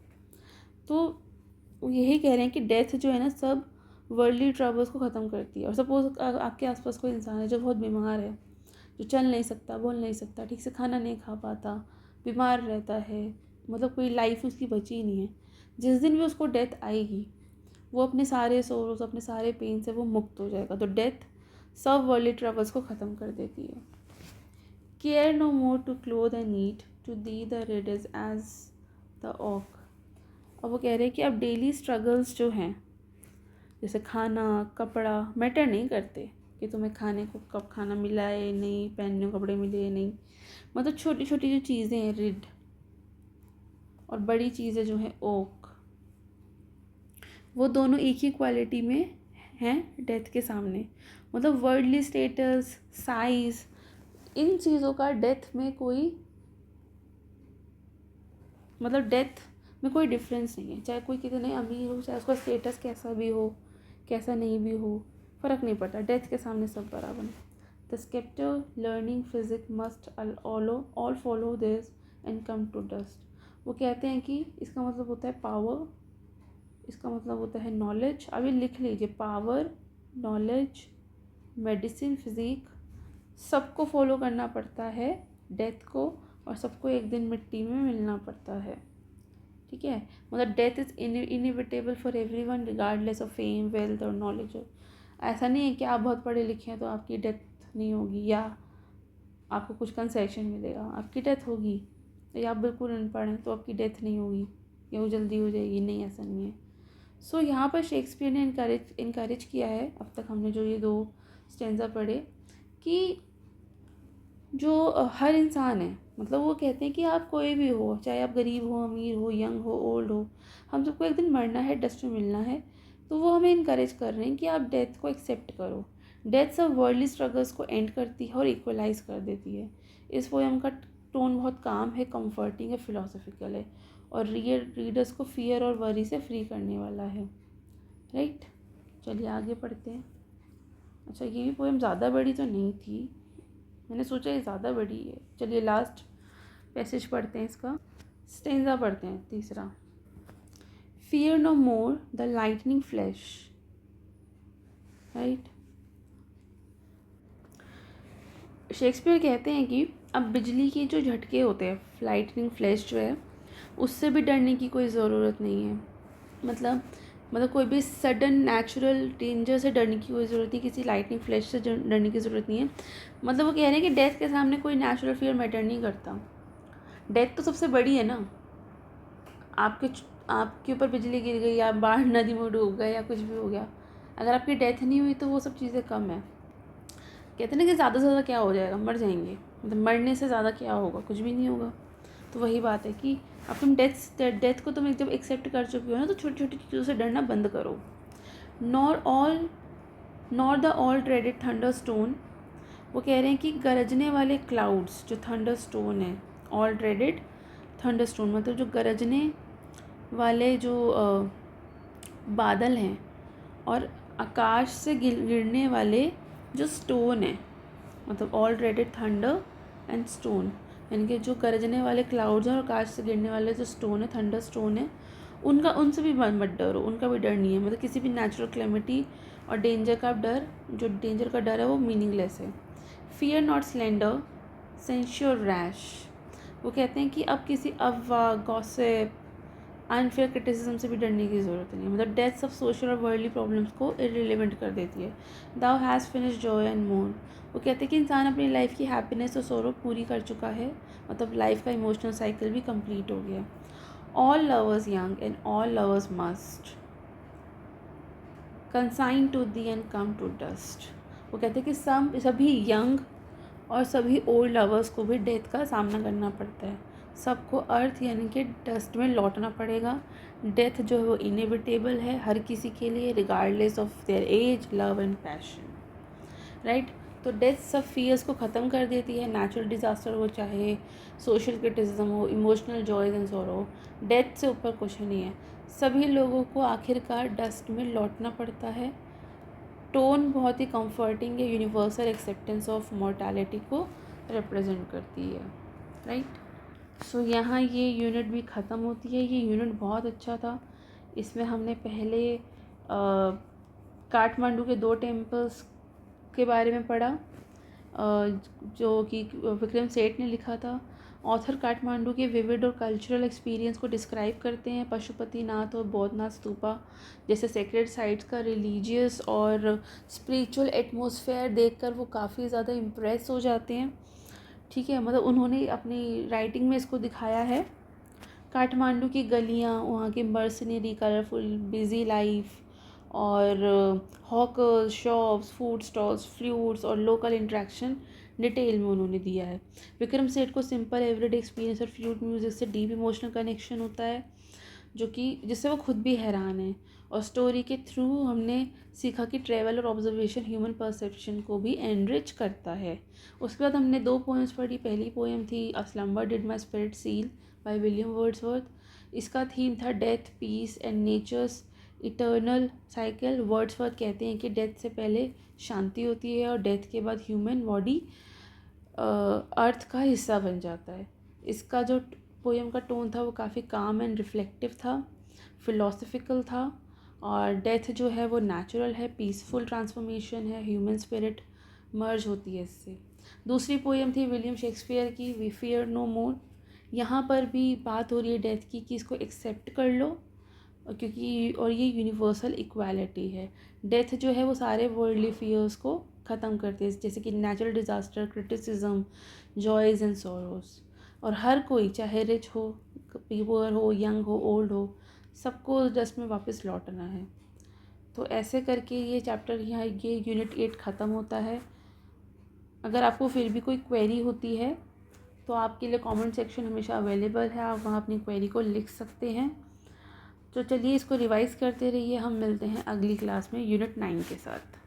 तो वो यही कह रहे हैं कि डेथ जो है ना, सब वर्ल्डली ट्रबल्स को ख़त्म करती है। और सपोज आपके आसपास कोई इंसान है जो बहुत बीमार है, जो चल नहीं सकता, बोल नहीं सकता, ठीक से खाना नहीं खा पाता, बीमार रहता है, मतलब कोई लाइफ उसकी बची ही नहीं है। जिस दिन भी उसको डेथ आएगी, वो अपने सारे सोर्स, अपने सारे पेन से वो मुक्त हो जाएगा। तो डेथ सब वर्ल्डली ट्रबल्स को ख़त्म कर देती है। Care no more to clothe and eat, to thee the riddles as the oak. अब वो कह रहे हैं कि अब डेली स्ट्रगल्स जो हैं, जैसे खाना कपड़ा, मैटर नहीं करते कि तुम्हें खाने को कब खाना मिला है नहीं, पहनने को कपड़े मिले नहीं, मतलब छोटी छोटी जो चीज़ें हैं रिड, और बड़ी चीज़ें जो हैं ओक, वो दोनों एक ही क्वालिटी में हैं डेथ के सामने। मतलब वर्ल्डली स्टेटस, साइज़, इन चीज़ों का डेथ में कोई, मतलब डेथ में कोई डिफरेंस नहीं है। चाहे कोई कितने अमीर हो, चाहे उसका स्टेटस कैसा भी हो, कैसा नहीं भी हो, फ़र्क नहीं पड़ता, डेथ के सामने सब बराबर है। The sceptre learning physic must all follow this and come to dust. वो कहते हैं कि इसका मतलब होता है पावर, इसका मतलब होता है नॉलेज। अभी लिख लीजिए, पावर, नॉलेज, मेडिसिन, फिजिक, सबको फॉलो करना पड़ता है डेथ को, और सबको एक दिन मिट्टी में मिलना पड़ता है, ठीक है। मतलब death is inevitable for everyone regardless of fame, wealth और नॉलेज। ऐसा नहीं है कि आप बहुत पढ़े लिखे हैं तो आपकी डेथ नहीं होगी, या आपको कुछ कंसेशन मिलेगा, आपकी डेथ होगी। या आप बिल्कुल अनपढ़ हैं तो आपकी डेथ नहीं होगी, या वो जल्दी हो जाएगी, नहीं, ऐसा नहीं है। सो यहाँ पर शेक्सपियर ने इनकरेज किया है, अब तक हमने जो ये 2 स्टेंजा पढ़े, कि जो हर इंसान है, मतलब वो कहते हैं कि आप कोई भी हो, चाहे आप गरीब हो, अमीर हो, यंग हो, ओल्ड हो, हम सबको एक दिन मरना है, डस्ट में मिलना है। तो वो हमें इनकरेज कर रहे हैं कि आप डेथ को एक्सेप्ट करो। डेथ सब वर्ल्डली स्ट्रगल्स को एंड करती है और इक्वलाइज कर देती है। इस पोएम का टोन बहुत काम है, कंफर्टिंग है, फिलोसफिकल है, और रीडर्स को फियर और वरी से फ्री करने वाला है, राइट। चलिए आगे पढ़ते हैं। अच्छा, ये भी पोएम ज़्यादा बड़ी तो नहीं थी, मैंने सोचा ये ज़्यादा बड़ी है। चलिए लास्ट पैसेज पढ़ते हैं इसका, स्टेंजा पढ़ते हैं, तीसरा। Fear no more the lightning flash, right. Shakespeare कहते हैं कि अब बिजली के जो झटके होते हैं, लाइटनिंग फ्लैश जो है, उससे भी डरने की कोई ज़रूरत नहीं है। मतलब कोई भी सडन नेचुरल डेंजर से डरने की कोई ज़रूरत नहीं, किसी लाइटनिंग फ्लैश से डरने की ज़रूरत नहीं है। मतलब वो कह रहे हैं कि डेथ के सामने कोई नेचुरल फियर मैटर नहीं करता। डेथ तो सबसे बड़ी है ना। आपके ऊपर बिजली गिर गई, या बाढ़ नदी में डूब गए, या कुछ भी हो गया, अगर आपकी डेथ नहीं हुई तो वो सब चीज़ें कम है। कहते हैं ना कि ज़्यादा से ज़्यादा क्या हो जाएगा, मर जाएंगे, मतलब मरने से ज़्यादा क्या होगा, कुछ भी नहीं होगा। तो वही बात है कि अब तुम डेथ को तुम जब एक्सेप्ट कर चुकी हो ना, तो छोटी छोटी चीज़ों से डरना बंद करो। Nor the all dreaded thunder stone वो कह रहे हैं कि गरजने वाले क्लाउड्स जो थंडर स्टोन है, ऑल ड्रेडेड थंडर स्टोन मतलब जो गरजने वाले जो बादल हैं और आकाश से गिरने वाले जो स्टोन है, मतलब all dreaded thunder and stone, यानी कि जो गरजने वाले क्लाउड्स हैं और आकाश से गिरने वाले जो स्टोन है, थंडर स्टोन है, उनका उनसे भी मत डरो, उनका भी डर नहीं है। मतलब किसी भी नेचुरल क्लेमिटी और डेंजर का डर, जो डेंजर का डर है वो मीनिंगलेस है। Fear not slender censure rash, वो कहते हैं कि अब किसी अफवाह, गॉसिप, अनफेयर क्रिटिसिज्म से भी डरने की ज़रूरत नहीं है। मतलब डेथ्स ऑफ सोशल और वर्ल्डली प्रॉब्लम्स को इररिलेवेंट कर देती है। दाउ हैज़ फिनिश जॉय एंड मोर्न, वो कहते हैं कि इंसान अपनी लाइफ की हैप्पीनेस और सोरो पूरी कर चुका है, मतलब लाइफ का इमोशनल साइकिल भी कंप्लीट हो गया। All lovers young and all lovers must consign to thee and come to dust, वो कहते हैं कि सभी यंग और सभी ओल्ड लवर्स को भी डेथ का सामना करना पड़ता है। सबको अर्थ यानी कि डस्ट में लौटना पड़ेगा। डेथ जो है वो इनएविटेबल है हर किसी के लिए, regardless of their age, love and passion, right. तो डेथ सब फियर्स को ख़त्म कर देती है, नेचुरल डिज़ास्टर हो चाहे सोशल क्रिटिसिज्म हो, emotional joys and sorrow, death से ऊपर कुछ नहीं है। सभी लोगों को आखिरकार डस्ट में लौटना पड़ता है। टोन बहुत ही कंफर्टिंग है, यूनिवर्सल एक्सेप्टेंस ऑफ मॉर्टैलिटी को रिप्रेजेंट करती है, राइट। सो यहाँ ये यूनिट भी ख़त्म होती है। ये यूनिट बहुत अच्छा था। इसमें हमने पहले काठमांडू के 2 टेम्पल्स के बारे में पढ़ा जो कि विक्रम सेठ ने लिखा था। ऑथर काठमांडू के विविड और कल्चरल एक्सपीरियंस को डिस्क्राइब करते हैं। पशुपतिनाथ और बौद्धनाथ स्तूपा जैसे सेक्रेड साइट्स का रिलीजियस और स्पिरिचुअल एटमॉस्फेयर देखकर वो काफ़ी ज़्यादा इम्प्रेस हो जाते हैं, ठीक है। मतलब उन्होंने अपनी राइटिंग में इसको दिखाया है। काठमांडू की गलियाँ, वहाँ की मर्सनरी, कलरफुल बिजी लाइफ और hawkers, shops, food stalls, flutes और लोकल इंट्रैक्शन डिटेल में उन्होंने दिया है। विक्रम सेठ को सिंपल एवरीडे एक्सपीरियंस और फ्लूट म्यूज़िक से डीप इमोशनल कनेक्शन होता है, जो कि जिससे वो खुद भी हैरान है। और स्टोरी के थ्रू हमने सीखा कि ट्रैवल और ऑब्जर्वेशन ह्यूमन परसेप्शन को भी एनरिच करता है। उसके बाद हमने 2 पोएम्स पढ़ी। पहली पोएम थी a slumber did my spirit seal by William Wordsworth. इसका थीम था death, peace and nature's eternal cycle. Wordsworth कहते हैं कि डेथ से पहले शांति होती है और डेथ के बाद ह्यूमन बॉडी अर्थ का हिस्सा बन जाता है। इसका जो पोएम का टोन था वो काफ़ी काम एंड रिफ्लेक्टिव था, फिलोसफिकल था। और डेथ जो है वो नेचुरल है, पीसफुल ट्रांसफॉर्मेशन है, ह्यूमन स्पिरिट मर्ज होती है इससे। दूसरी पोएम थी विलियम शेक्सपियर की वी फियर नो मोर। यहाँ पर भी बात हो रही है डेथ की कि इसको एक्सेप्ट कर लो, क्योंकि और ये यूनिवर्सल इक्वालिटी है। डेथ जो है वो सारे वर्ल्डली फियर्स को ख़त्म करती है, जैसे कि natural disaster, criticism, joys and sorrows. और हर कोई चाहे रिच हो, पुअर हो, यंग हो, ओल्ड हो, सबको डस्ट में वापस लौटना है। तो ऐसे करके ये चैप्टर यहाँ ये यूनिट 8 ख़त्म होता है। अगर आपको फिर भी कोई क्वेरी होती है तो आपके लिए कमेंट सेक्शन हमेशा अवेलेबल है, आप वहाँ अपनी क्वेरी को लिख सकते हैं। तो चलिए इसको रिवाइज़ करते रहिए। हम मिलते हैं अगली क्लास में यूनिट 9 के साथ।